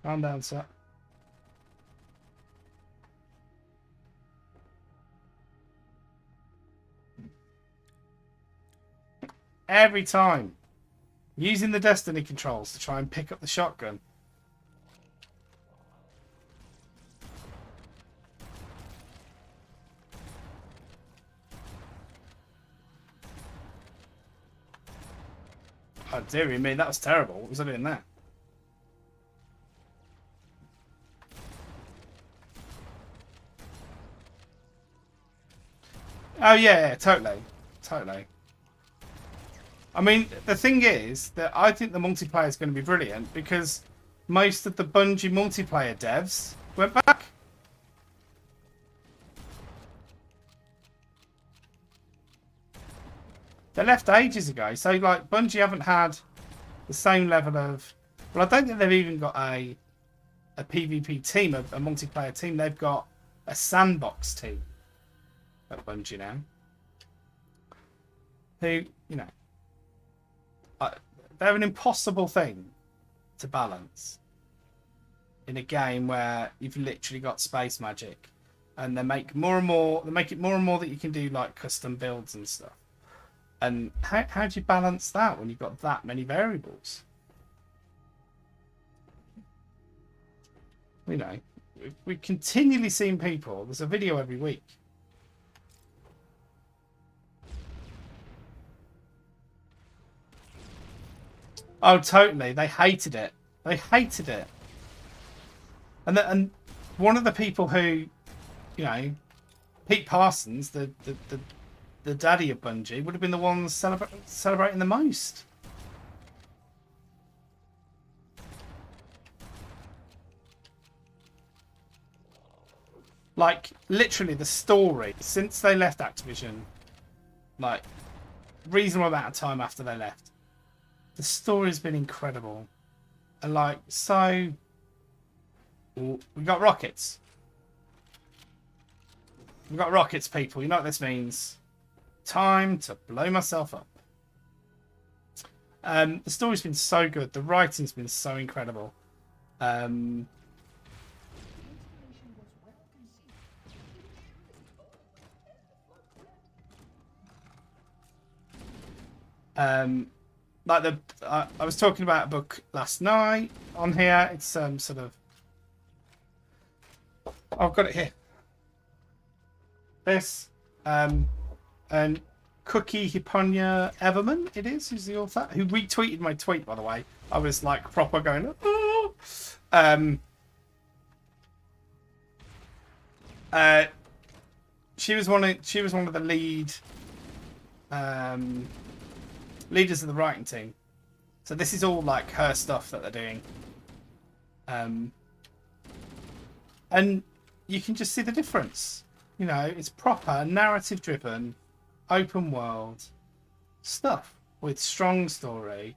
Calm down, sir. Every time. Using the Destiny controls to try and pick up the shotgun. Oh dear me, that was terrible. What was I doing there? Oh yeah, totally. Totally. I mean, the thing is that I think the multiplayer is going to be brilliant because most of the Bungie multiplayer devs went back. They left ages ago. So, like, Bungie haven't had the same level of... Well, I don't think they've even got a PvP team, a multiplayer team. They've got a sandbox team at Bungie now. Who, you know... they're an impossible thing to balance in a game where you've literally got space magic, and they make more and more. They make it more and more that you can do like custom builds and stuff. And how do you balance that when you've got that many variables? You know, we've continually seen people. There's a video every week. Oh, totally. They hated it. They hated it. And one of the people who, you know, Pete Parsons, the daddy of Bungie, would have been the ones celebrating the most. Like, literally, the story, since they left Activision, like, reasonable amount of time after they left, the story's been incredible. And, like, so... We got rockets. We got rockets, people. You know what this means. Time to blow myself up. The story's been so good. The writing's been so incredible. Like I was talking about a book last night on here. It's sort of... I've got it here. This. And Cookie Hiponia Everman, it is, who's the author, who retweeted my tweet, by the way. I was like proper going, oh. She was one of the lead leaders of the writing team. So this is all like her stuff that they're doing. And you can just see the difference. You know, it's proper narrative driven, open world stuff with strong story,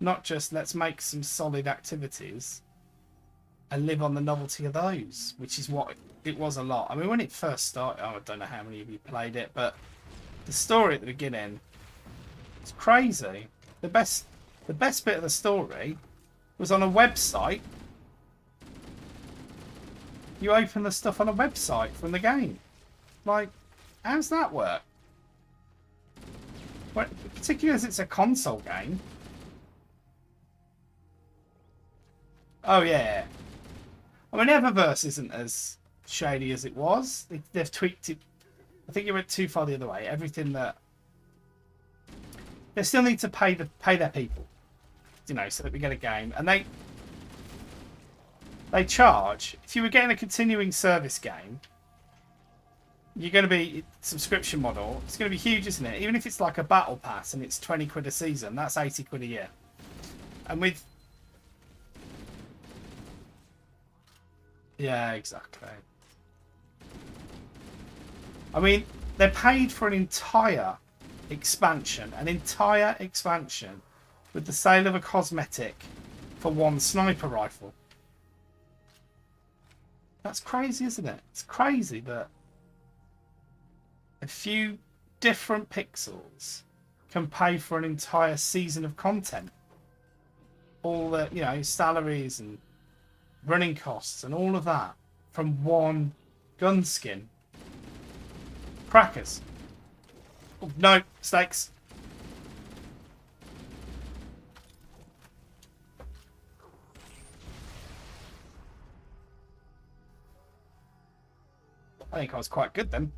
not just let's make some solid activities and live on the novelty of those, which is what it was a lot. I mean, when it first started, I don't know how many of you played it, but the story at the beginning, it's crazy. The best bit of the story was on a website. You open the stuff on a website from the game. Like, how does that work? Well, particularly as it's a console game. Oh yeah. I mean, Eververse isn't as shady as it was. They've tweaked it. I think it went too far the other way. Everything that they still need to pay their people, you know, so that we get a game. And they charge. If you were getting a continuing service game, you're going to be subscription model. It's going to be huge, isn't it? Even if it's like a battle pass and it's 20 quid a season, that's 80 quid a year. And with... Yeah, exactly. I mean, they're paid for an entire expansion with the sale of a cosmetic for one sniper rifle. That's crazy, isn't it? It's crazy that a few different pixels can pay for an entire season of content. All the, you know, salaries and running costs and all of that from one gun skin. Crackers. Oh, no, snakes. I think I was quite good then.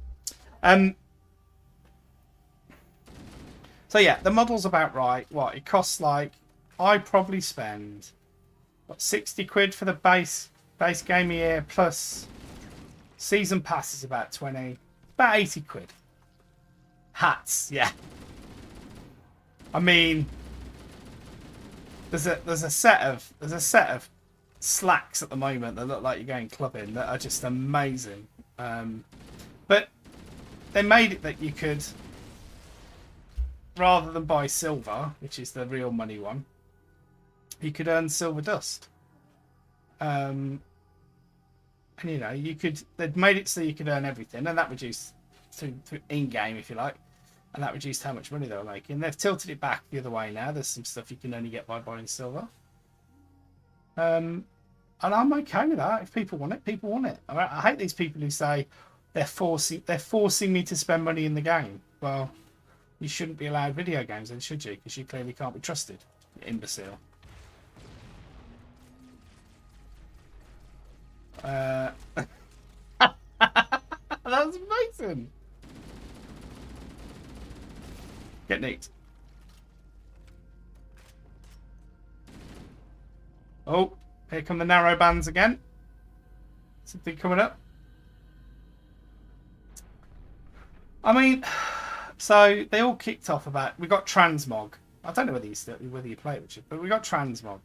So yeah, the model's about right. What, it costs like, I probably spend, what, 60 quid for the base game a year, plus season pass is about 20, about 80 quid. Hats, yeah. I mean, there's a set of slacks at the moment that look like you're going clubbing that are just amazing. But they made it that you could, rather than buy silver, which is the real money one, you could earn silver dust. And you know, they'd made it so you could earn everything, and that reduced through in-game, if you like, and that reduced how much money they were making. They've tilted it back the other way now. There's some stuff you can only get by buying silver. And I'm okay with that. If people want it, people want it. I hate these people who say they're forcing me to spend money in the game. Well, you shouldn't be allowed video games then, should you? Because you clearly can't be trusted, you imbecile. That's amazing. Get neat. Oh, here come the narrow bands again. Something coming up. I mean, so they all kicked off about, we got Transmog. I don't know whether you play it, Richard, but we got Transmog,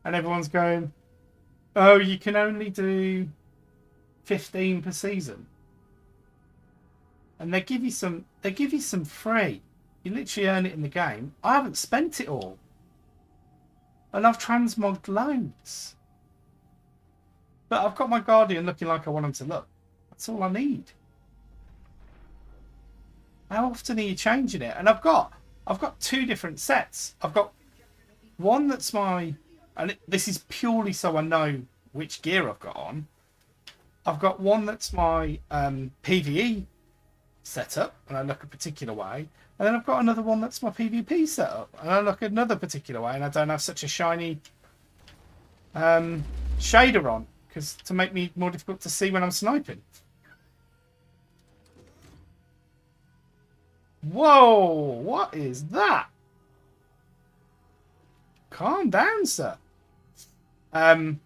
and everyone's going, oh, you can only do 15 per season, and they give you some free. You literally earn it in the game. I haven't spent it all, and I've transmogged loads, but I've got my Guardian looking like I want him to look. That's all I need. How often are you changing it? And I've got two different sets. I've got one that's my, and this is purely so I know which gear I've got on. I've got one that's my PvE setup, and I look a particular way. And then I've got another one that's my PvP setup, and I look another particular way, and I don't have such a shiny shader on, because to make me more difficult to see when I'm sniping. Whoa, what is that? Calm down, sir. Oh,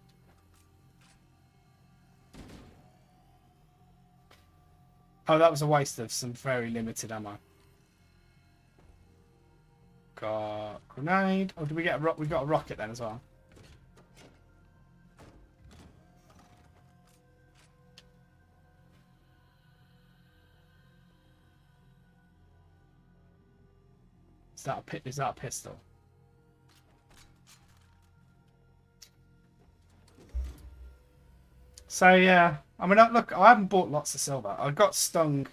that was a waste of some very limited ammo. Got grenade. Oh, did we get a rock? We got a rocket then as well. Is that a pistol? So yeah, I mean, look, I haven't bought lots of silver. I got stung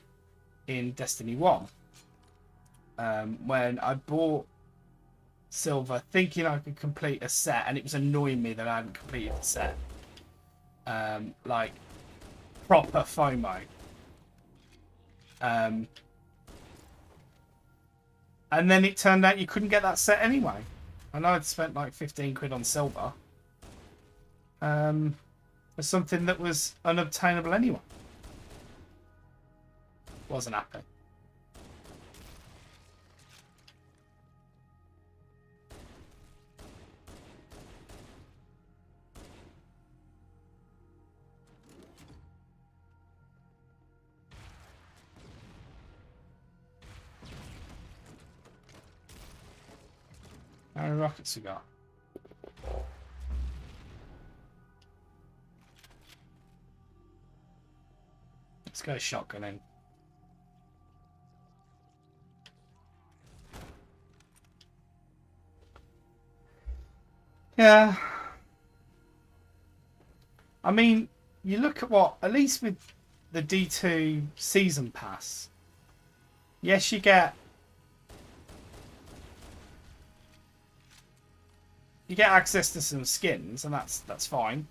in Destiny 1 when I bought silver thinking I could complete a set, and it was annoying me that I hadn't completed the set. Like proper FOMO. And then it turned out you couldn't get that set anyway. I know I'd spent like 15 quid on silver. For something that was unobtainable anyway. Wasn't happy. How many rockets we got? Let's go shotgun in. Yeah. I mean, you look at what, at least with the D2 season pass, yes, you get access to some skins, and that's fine.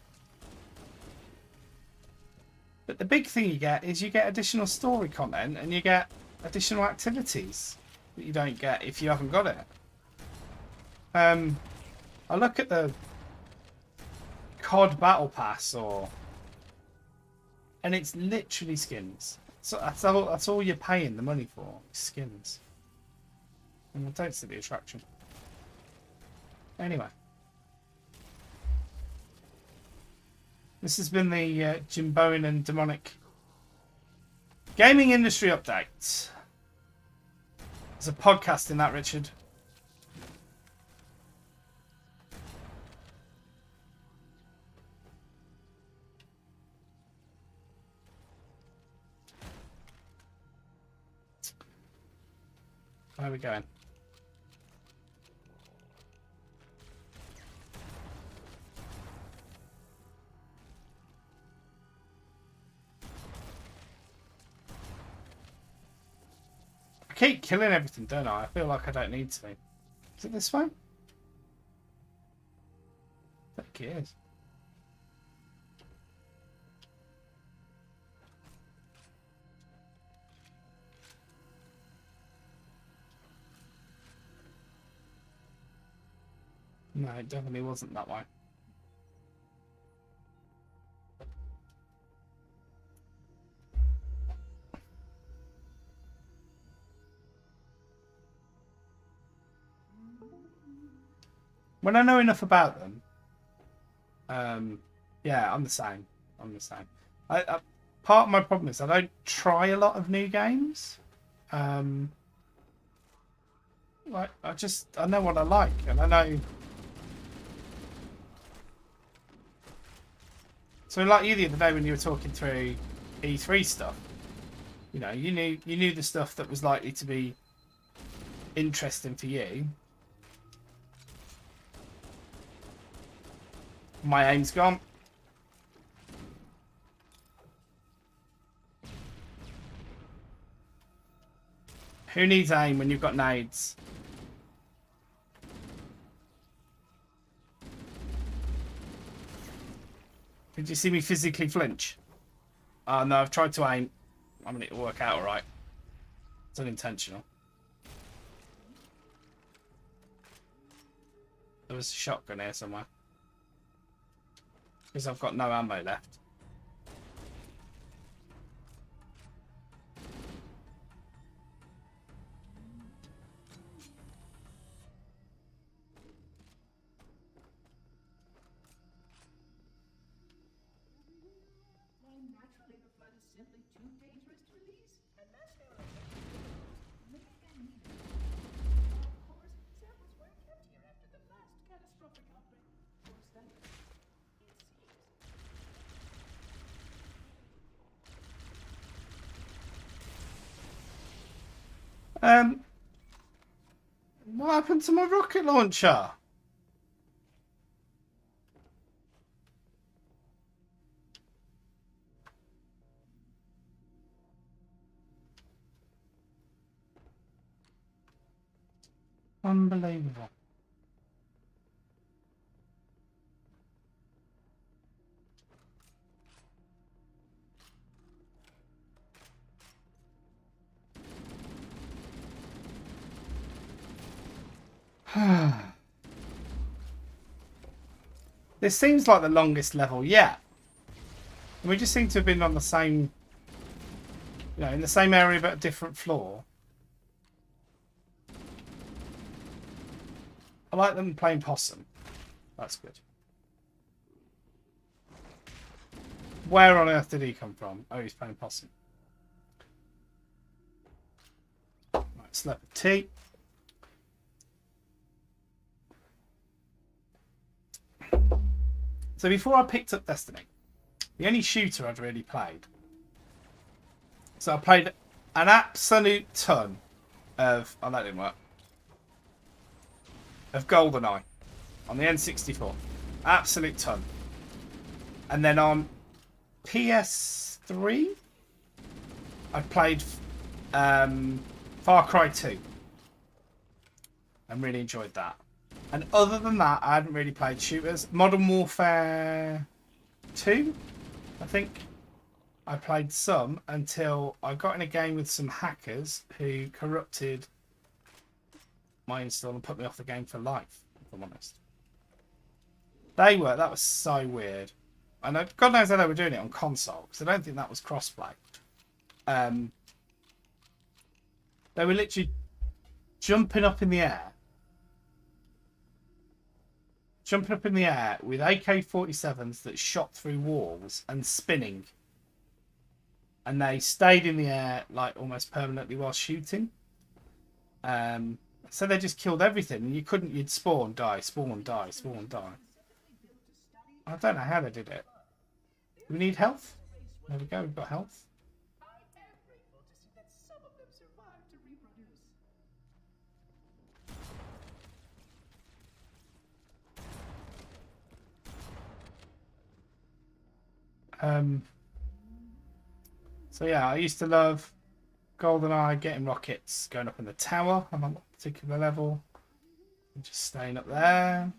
But the big thing you get is you get additional story content and you get additional activities that you don't get if you haven't got it. I look at the COD Battle Pass, and it's literally skins. So that's all you're paying the money for, skins. And I don't see the attraction. Anyway. This has been the Jim Bowen and Demonic Gaming Industry Update. There's a podcast in that, Richard. Where are we going? I keep killing everything, don't I? I feel like I don't need to. Is it this way? I think it is. No, it definitely wasn't that way. When I know enough about them, yeah, I'm the same. Part of my problem is I don't try a lot of new games. Like I know what I like, and I know. So like you the other day when you were talking through E3 stuff, you know, you knew the stuff that was likely to be interesting for you. My aim's gone. Who needs aim when you've got nades? Did you see me physically flinch? Oh no, I've tried to aim. I mean, it'll work out alright. It's unintentional. There was a shotgun here somewhere. Because I've got no ammo left. Naturally, the flood is simply too dangerous to release, and that's their maybe they need it. Of course, samples were kept here after the last catastrophic outbreak. For study, it seems. What happened to my rocket launcher? Unbelievable. This seems like the longest level yet. We just seem to have been on the same, you know, in the same area but a different floor. I like them playing possum. That's good. Where on earth did he come from? Oh, he's playing possum. Right, slap of tea. So before I picked up Destiny, the only shooter I'd really played. So I played an absolute ton of... Oh, that didn't work. Of GoldenEye on the N64. Absolute ton. And then on PS3, I played Far Cry 2. And really enjoyed that. And other than that, I hadn't really played shooters. Modern Warfare 2, I think. I played some until I got in a game with some hackers who corrupted my install and put me off the game for life, if I'm honest. That was so weird. And God knows how they were doing it on console, because I don't think that was crossplay. They were literally jumping up in the air. Jumping up in the air with AK-47s that shot through walls and spinning. And they stayed in the air like almost permanently while shooting. So they just killed everything. And you'd spawn, die, spawn, die, spawn, die. I don't know how they did it. Do we need health? There we go, we've got health. I am grateful to see that some of them survive to reproduce. So yeah, I used to love GoldenEye, getting rockets, going up in the tower on a particular level, and just staying up there,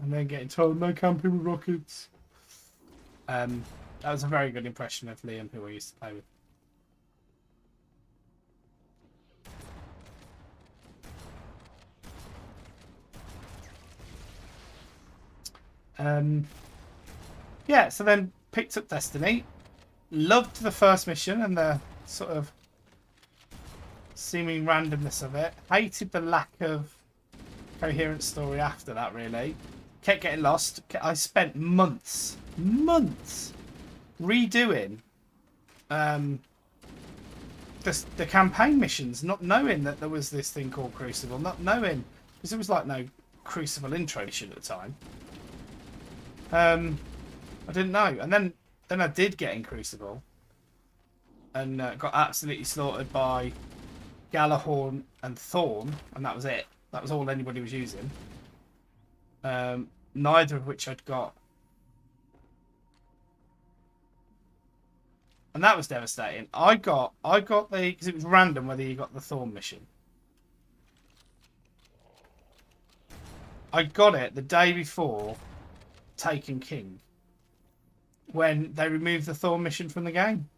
and then getting told no camping with rockets. That was a very good impression of Liam, who I used to play with. Yeah, so then picked up Destiny. Loved the first mission and the sort of seeming randomness of it. Hated the lack of coherent story after that, really. Kept getting lost. I spent months redoing the campaign missions, not knowing that there was this thing called Crucible, not knowing, because there was like no Crucible intro mission at the time. I didn't know, and then I did get in Crucible and got absolutely slaughtered by Galahorn and Thorn, and that was it. That was all anybody was using. Neither of which I'd got. And that was devastating. I got the, because it was random whether you got the Thorn mission. I got it the day before Taken King, when they removed the Thorn mission from the game.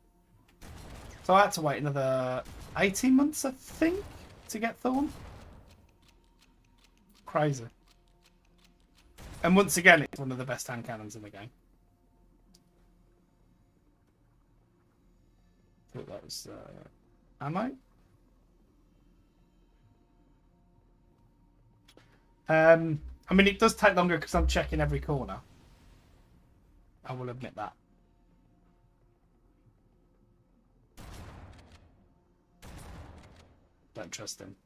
So I had to wait another 18 months, I think, to get Thorn. Crazy. And once again, it's one of the best hand cannons in the game. I thought that was ammo. I mean, it does take longer because I'm checking every corner. I will admit that. Don't trust him.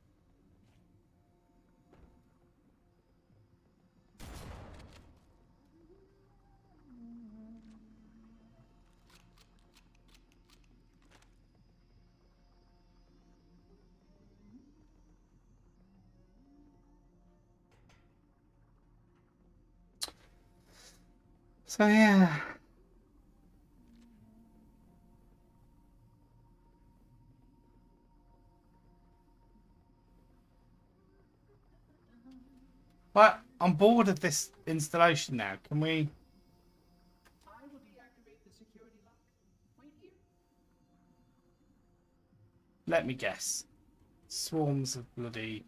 So yeah. But I'm bored of this installation now. Can we? I will deactivate the security lock. Wait here. Let me guess. Swarms of bloody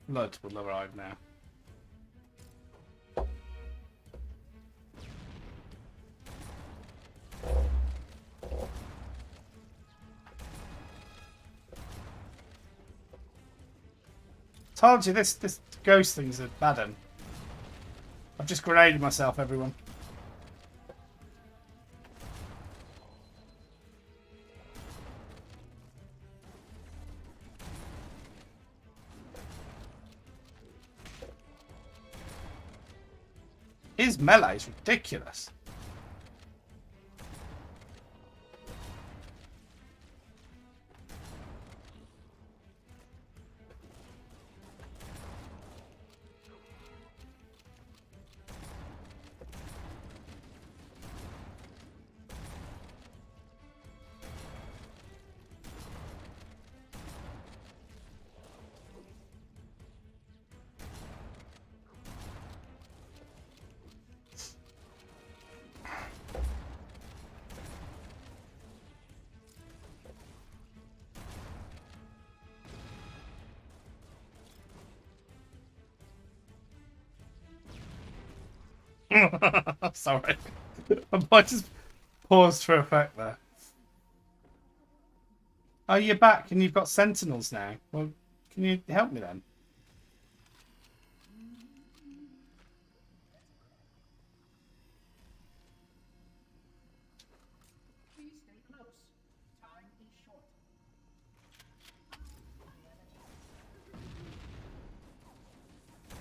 blood will arrive now. Told you this ghost thing's a bad one. I've just grenaded myself, everyone. His melee is ridiculous. Sorry. I might just paused for effect there. Oh, you're back and you've got sentinels now. Well, can you help me then? Please stay close. Time is short.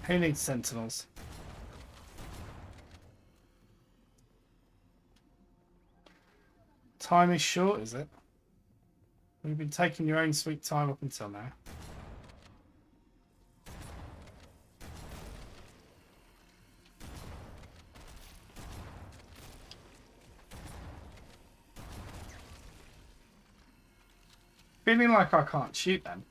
Who needs sentinels? Time is short, is it? You've been taking your own sweet time up until now. Feeling like I can't shoot then.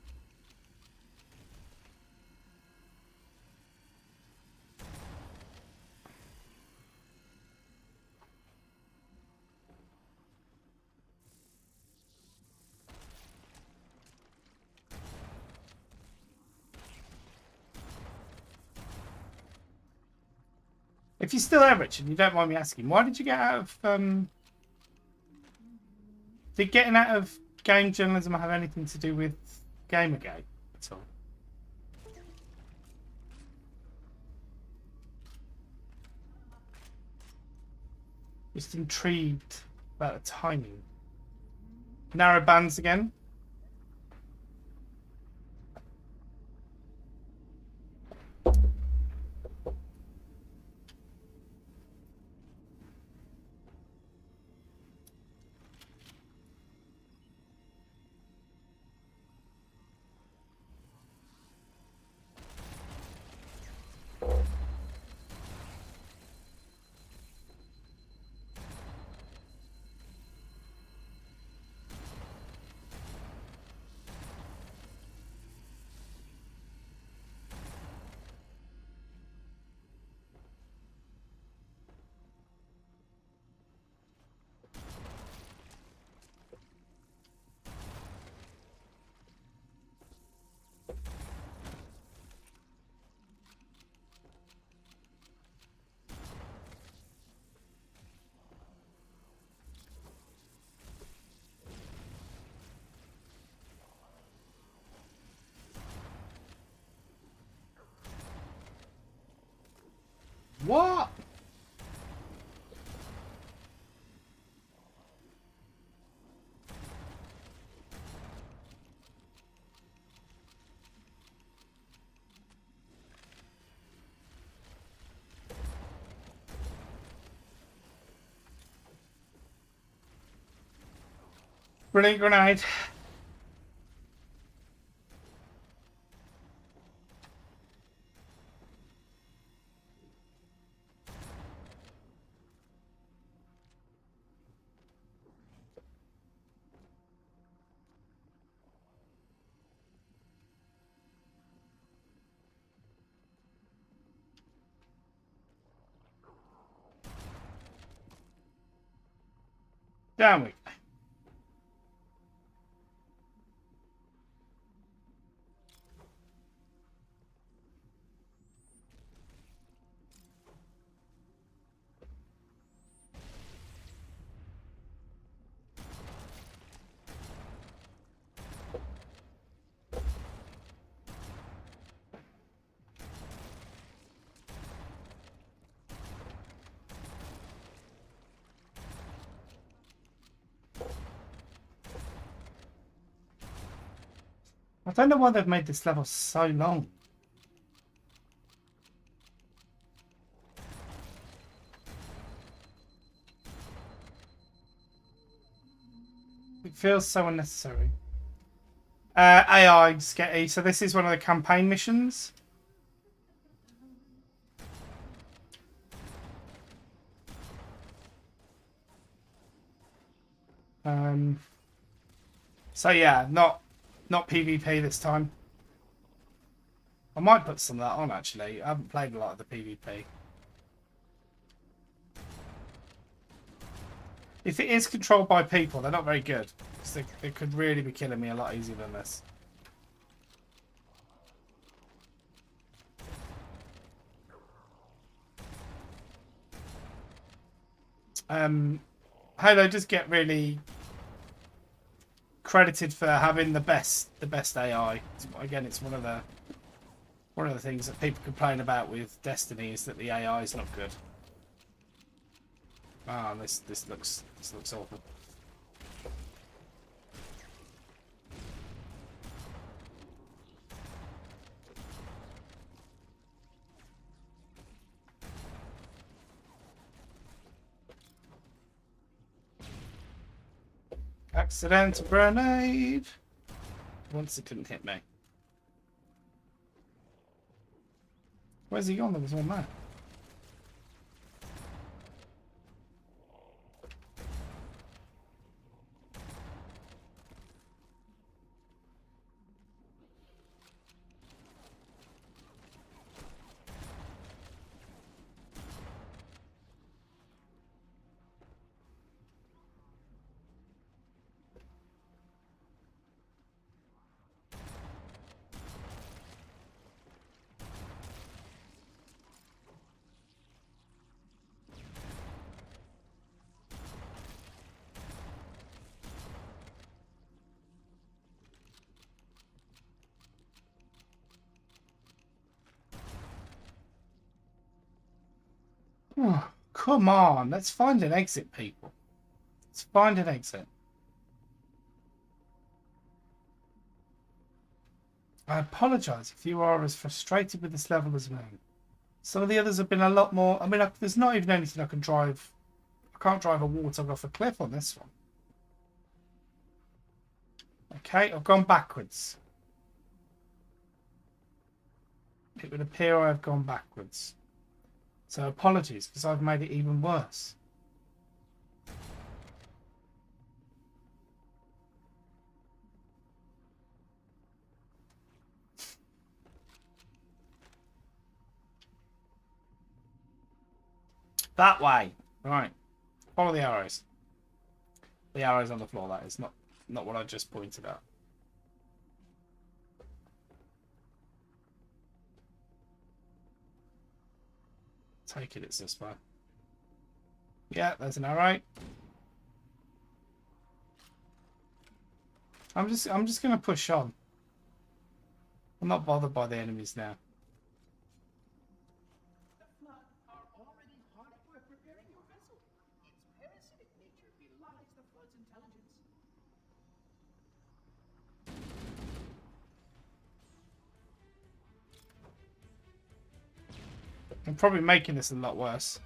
If you're still there, Richard, you don't mind me asking, why did you get out of... Did getting out of game journalism have anything to do with Gamergate at all? Just intrigued about the timing. Narrow bands again? What? Brilliant grenade. Down we go. I don't know why they've made this level so long. It feels so unnecessary. AI, Sketty. So this is one of the campaign missions. So yeah, not PvP this time. I might put some of that on actually. I haven't played a lot of the PvP. If it is controlled by people, they're not very good. Because they could really be killing me a lot easier than this. Halo just get really credited for having the best AI. Again, it's one of the things that people complain about with Destiny is that the AI is not good. Ah, this looks awful. Accidental grenade. Once it didn't hit me. Where's he gone? There was one there. Oh, come on, let's find an exit, people. Let's find an exit. I apologise if you are as frustrated with this level as me. Some of the others have been a lot more... I mean, there's not even anything I can drive. I can't drive a warthog off a cliff on this one. Okay, I've gone backwards. It would appear I have gone backwards. So apologies, because I've made it even worse. That way. Right. Follow the arrows. The arrows on the floor, that is. Not what I just pointed out. Take it, it's this way. Yeah, there's an arrow. I'm just gonna push on. I'm not bothered by the enemies now. The Flood are already hard at work repairing your vessel. Its parasitic nature belies the Flood's intelligence. I'm probably making this a lot worse.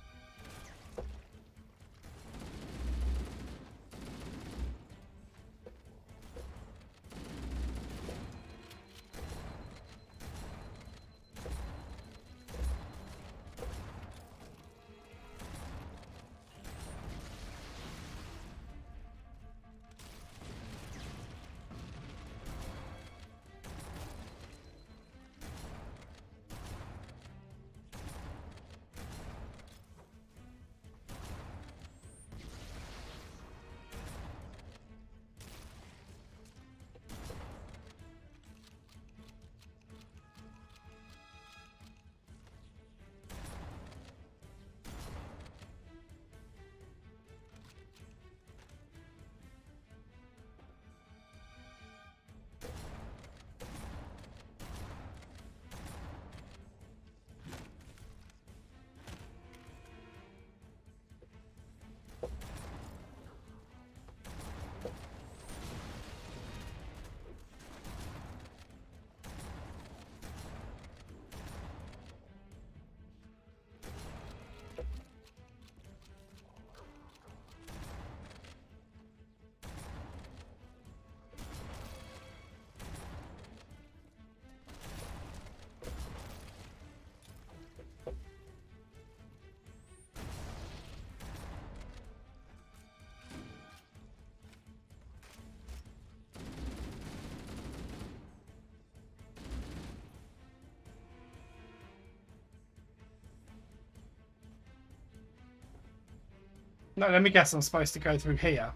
No, let me guess. I'm supposed to go through here.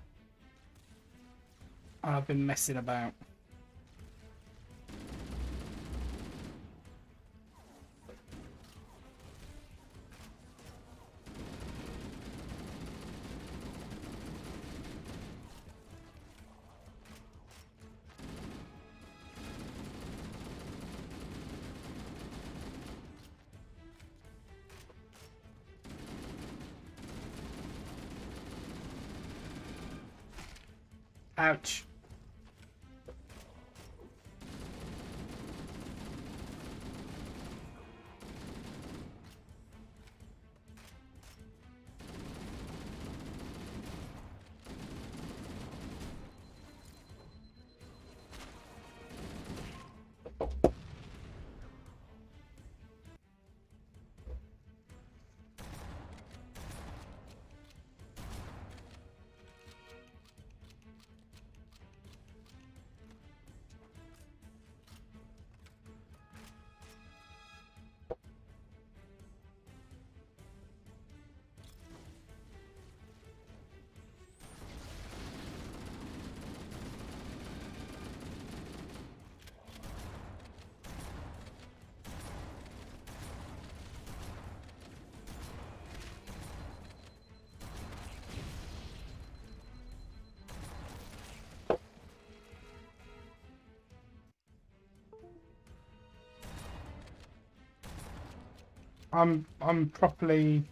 I've been messing about. Ouch. I'm properly.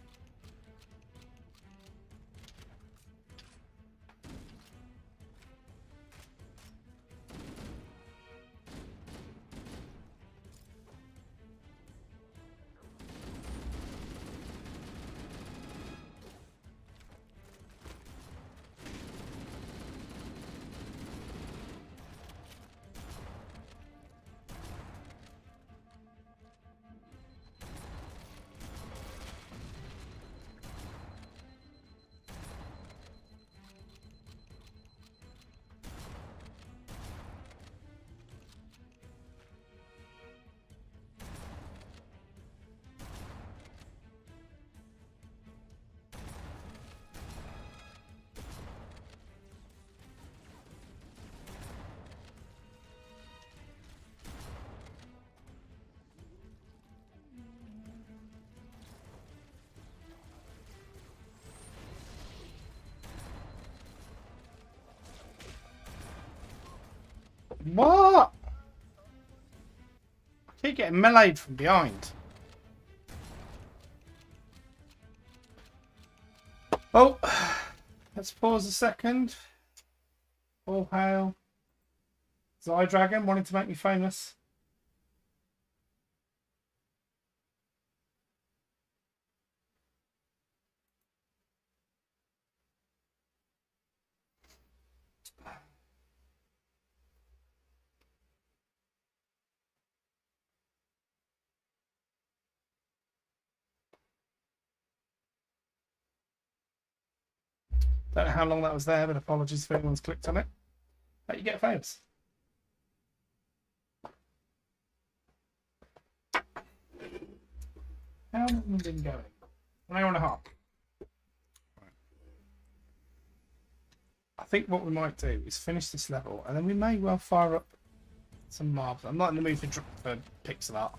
What? I keep getting meleeed from behind. Oh, let's pause a second. All hail Zydragon wanting to make me famous. Don't know how long that was there, but apologies if anyone's clicked on it. How you get famous? How long have we been going? An hour and a half. Right. I think what we might do is finish this level, and then we may well fire up some mobs. I'm not in the mood for pixel art.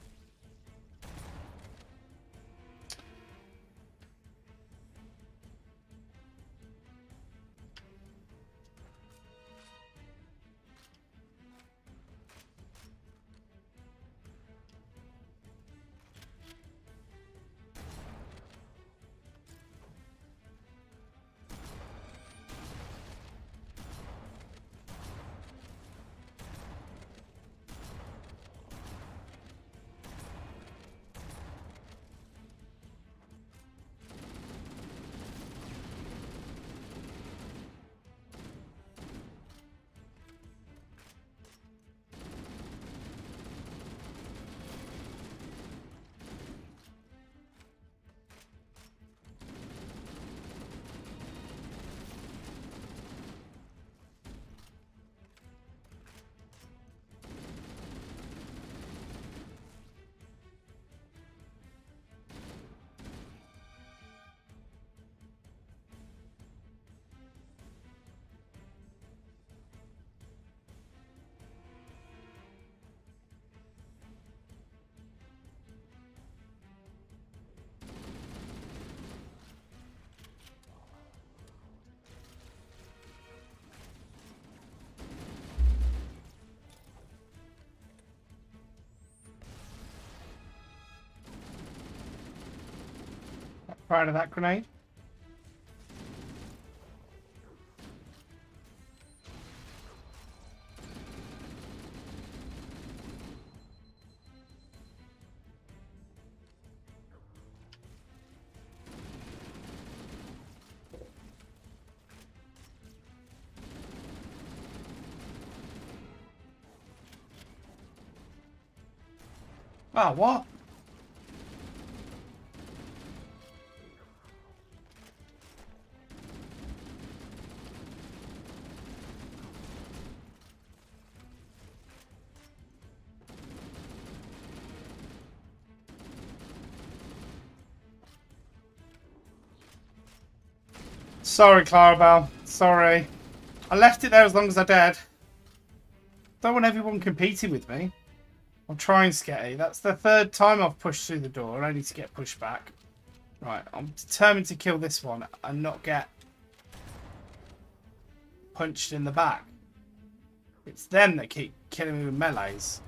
Proud of that grenade. Oh, what? Sorry, Clarabelle. Sorry. I left it there as long as I dared. Don't want everyone competing with me. I'm trying, Sketty. That's the third time I've pushed through the door, only to get pushed back. Right, I'm determined to kill this one and not get punched in the back. It's them that keep killing me with melees.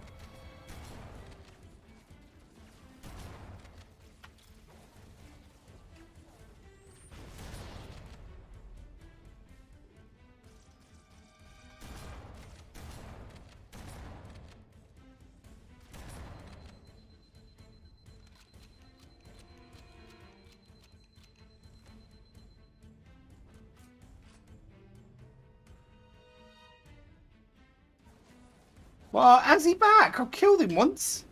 Well, how's he back? I've killed him once.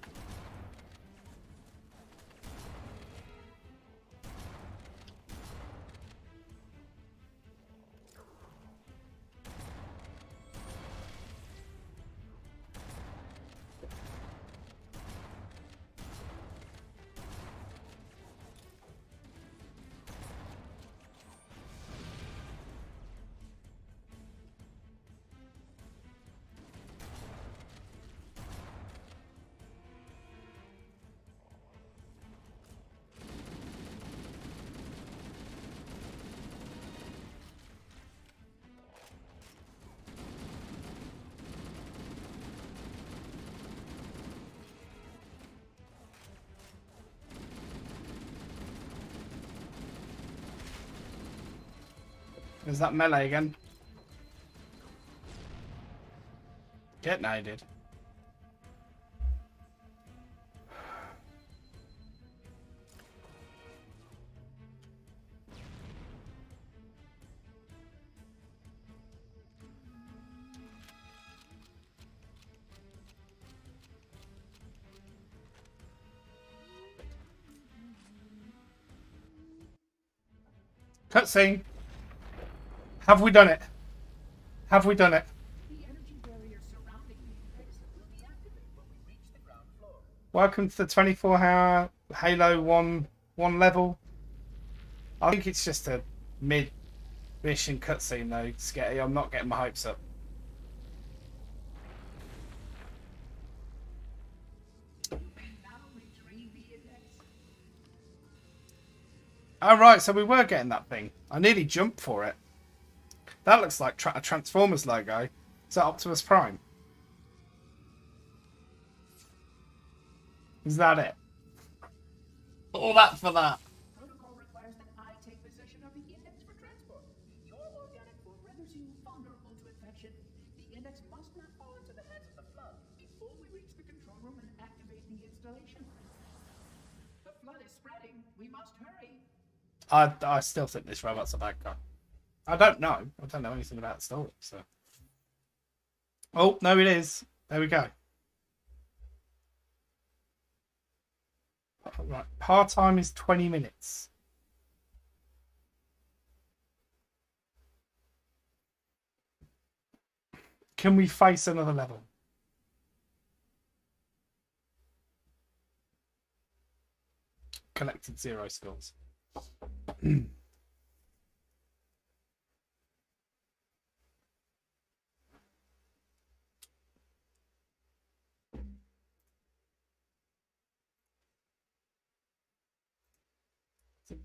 There's that melee again. Get naded. Cutscene. Have we done it? Have we done it? The energy barrier surrounding the exit will deactivate when we reach the ground floor. Welcome to the 24-hour Halo 1 level. I think it's just a mid-mission cutscene though, Sketty. I'm not getting my hopes up. Now retrieve the index. Alright, so we were getting that thing. I nearly jumped for it. That looks like a Transformers logo. Is that Optimus Prime? Is that it? All that for that. Protocol requires that I take possession of the index for transport. Your organic form renders you vulnerable to infection. The index must not fall into the hands of the Flood before we reach the control room and activate the installation. The Flood is spreading. We must hurry. I still think this robot's a bad guy. I don't know. I don't know anything about the story, so. Oh, no, it is. There we go. Right. Part-time is 20 minutes. Can we face another level? Collected 0 skulls.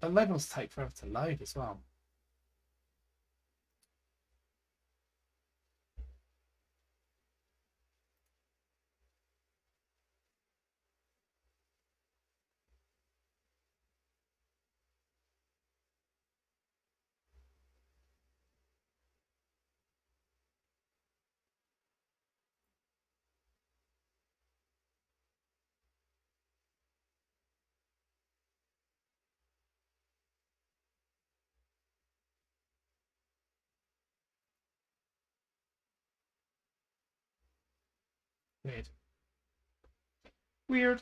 The levels take forever to load as well. Weird. Weird.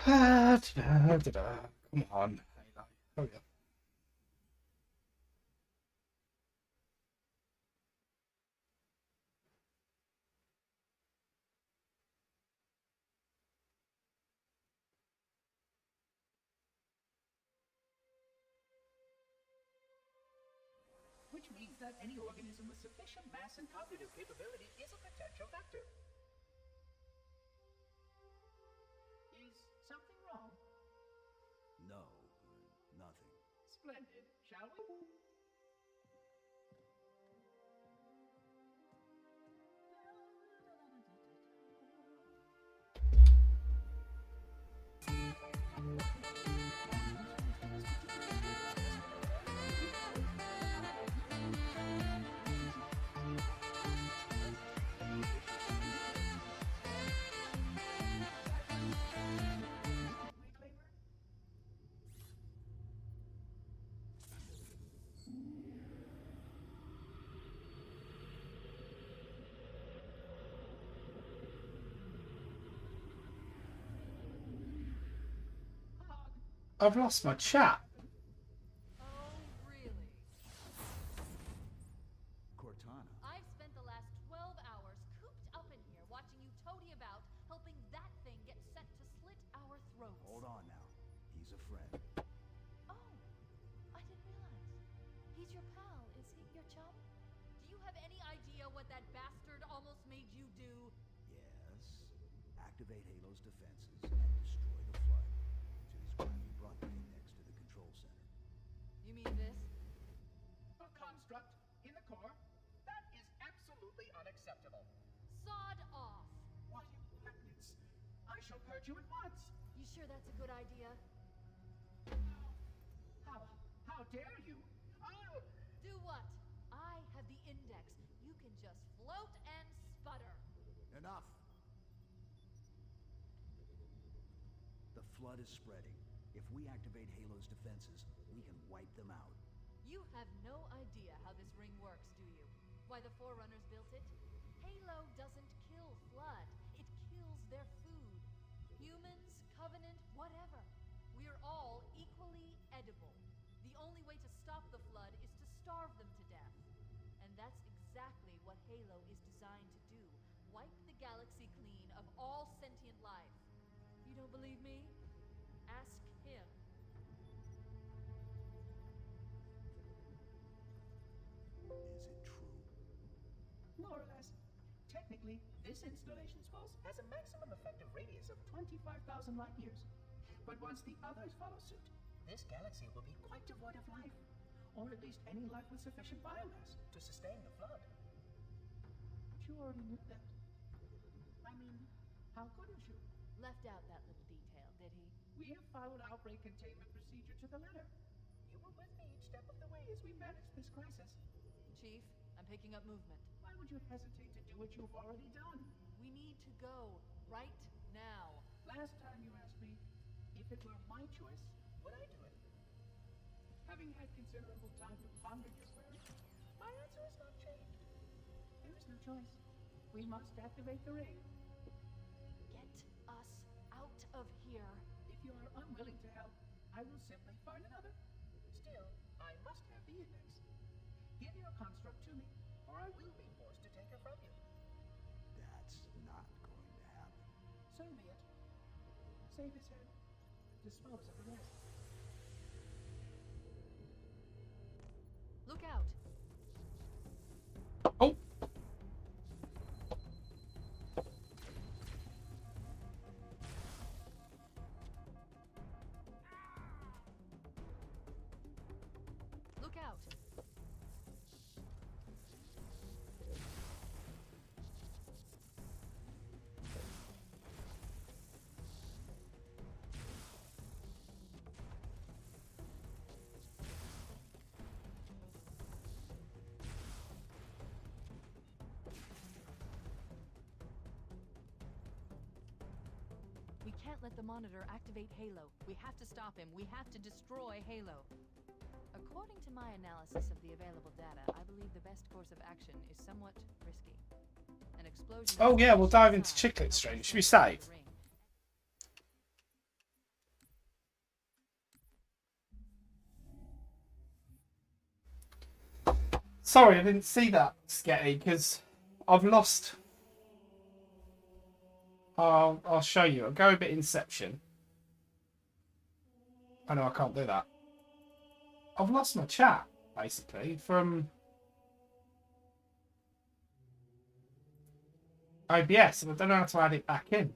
Come on. Hurry up. Which means that any organism with sufficient mass and cognitive capability is a potential vector. Is something wrong? No, nothing. Splendid, shall we? I've lost my chat. Oh, really? Cortana. I've spent the last 12 hours cooped up in here watching you toady about, helping that thing get set to slit our throats. Hold on now. He's a friend. Oh, I didn't realize. He's your pal, is he? Your chum? Do you have any idea what that bastard almost made you do? Yes. Activate Halo's defenses and destroy the Flood, which is why we brought the index to the control center. You mean this? A construct in the core? That is absolutely unacceptable. Sod off! Why, you madness! I shall purge you at once! You sure that's a good idea? How dare you? Oh! Do what? I have the index. You can just float and sputter. Enough! The Flood is spreading. If we activate Halo's defenses, we can wipe them out. You have no idea how this ring works, do you? Why the Forerunners built it? Halo doesn't kill Flood. It kills their food. Humans, Covenant, whatever. We're all equally edible. The only way to stop the Flood is to starve them to death. And that's exactly what Halo is designed to do. Wipe the galaxy clean of all sentient life. You don't believe me? Ask him. Is it true? More or less. Technically, this installation's pulse has a maximum effective radius of 25,000 light years. But once the others follow suit, this galaxy will be quite devoid of life. Or at least any life with sufficient biomass to sustain the Flood. But you already knew that. I mean, how couldn't you? Left out that little detail, did he? We have followed outbreak containment procedure to the letter. You were with me each step of the way as we managed this crisis. Chief, I'm picking up movement. Why would you hesitate to do what you've already done? We need to go right now. Last time you asked me if it were my choice, would I do it? Having had considerable time to ponder your query, my answer has not changed. There is no choice. We must activate the ring. Get us out of here. If you are unwilling to help, I will simply find another. Still, I must have the index. Give your construct to me, or I will be forced to take her from you. That's not going to happen. So be it. Save his head. Dispose of the rest. Look out. Oh! Look out. We can't let the monitor activate Halo. We have to stop him. We have to destroy Halo. According to my analysis of the available data, I believe the best course of action is somewhat risky. An explosion. Oh yeah, we'll dive into inside Chiclet helps Strain. us Should we stabilize save? the ring. Sorry, I didn't see that, Sketty, because I've lost. I'll show you. I'll go a bit Inception. I know I can't do that. I've lost my chat, basically, from OBS, and I don't know how to add it back in.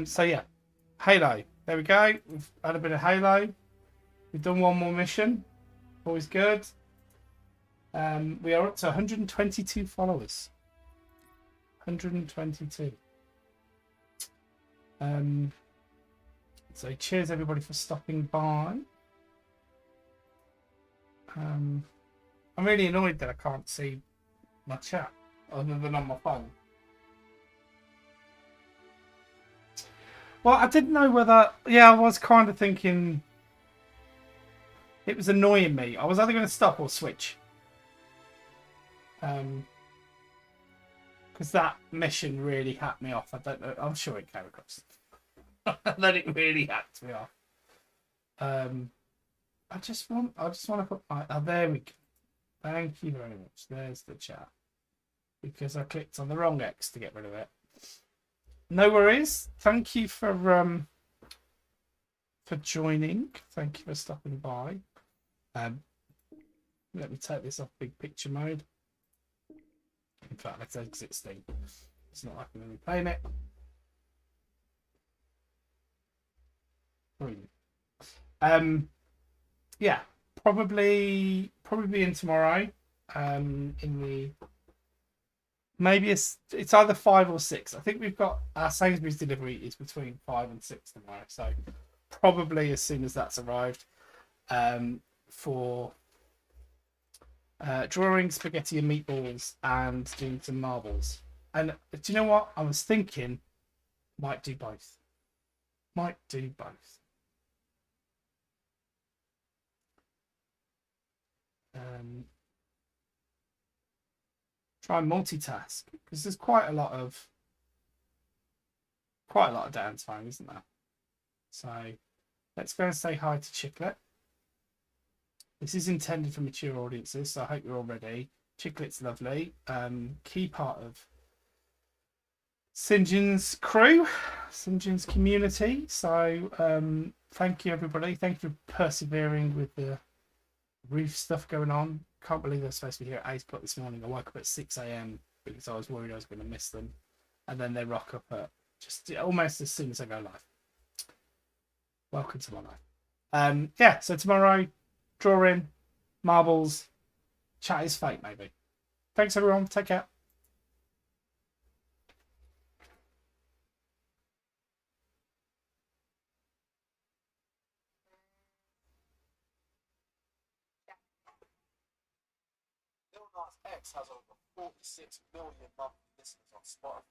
So yeah, Halo. There we go. We've had a bit of Halo. We've done one more mission. Always good. We are up to 122 followers. 122. So cheers everybody for stopping by. I'm really annoyed that I can't see my chat other than on my phone. Well, I didn't know whether. Yeah, I was kind of thinking it was annoying me. I was either going to stop or switch. Because that mission really hacked me off. I don't know. I'm sure it came across. That it really hacked me off. I just want to put my. Oh, there we go. Thank you very much. There's the chat. Because I clicked on the wrong X to get rid of it. No worries. Thank you for joining. Thank you for stopping by. Let me take this off big picture mode. In fact, let's exit Steam. It's not like I'm going to be playing it. Brilliant. Yeah, probably in tomorrow. In the maybe it's either 5 or 6. I think we've got our Sainsbury's delivery is between 5 and 6 tomorrow. So probably as soon as that's arrived, for drawing spaghetti and meatballs and doing some marbles. And do you know what? I was thinking might do both. Might do both. Try and multitask because there's quite a lot of downtime, isn't there? So let's go and say hi to Chiclet. This is intended for mature audiences, so I hope you're all ready. Chiclet's lovely. Key part of St. John's crew, St. John's community. So thank you everybody. Thank you for persevering with the roof stuff going on. Can't believe they're supposed to be here at 8 o'clock this morning. I woke up at 6 a.m. because I was worried I was going to miss them. And then they rock up at just almost as soon as I go live. Welcome to my life. Yeah, so tomorrow, drawing, marbles, chat is fake maybe. Thanks everyone. Take care. Lil Nas X has over 46 million monthly listeners on Spotify.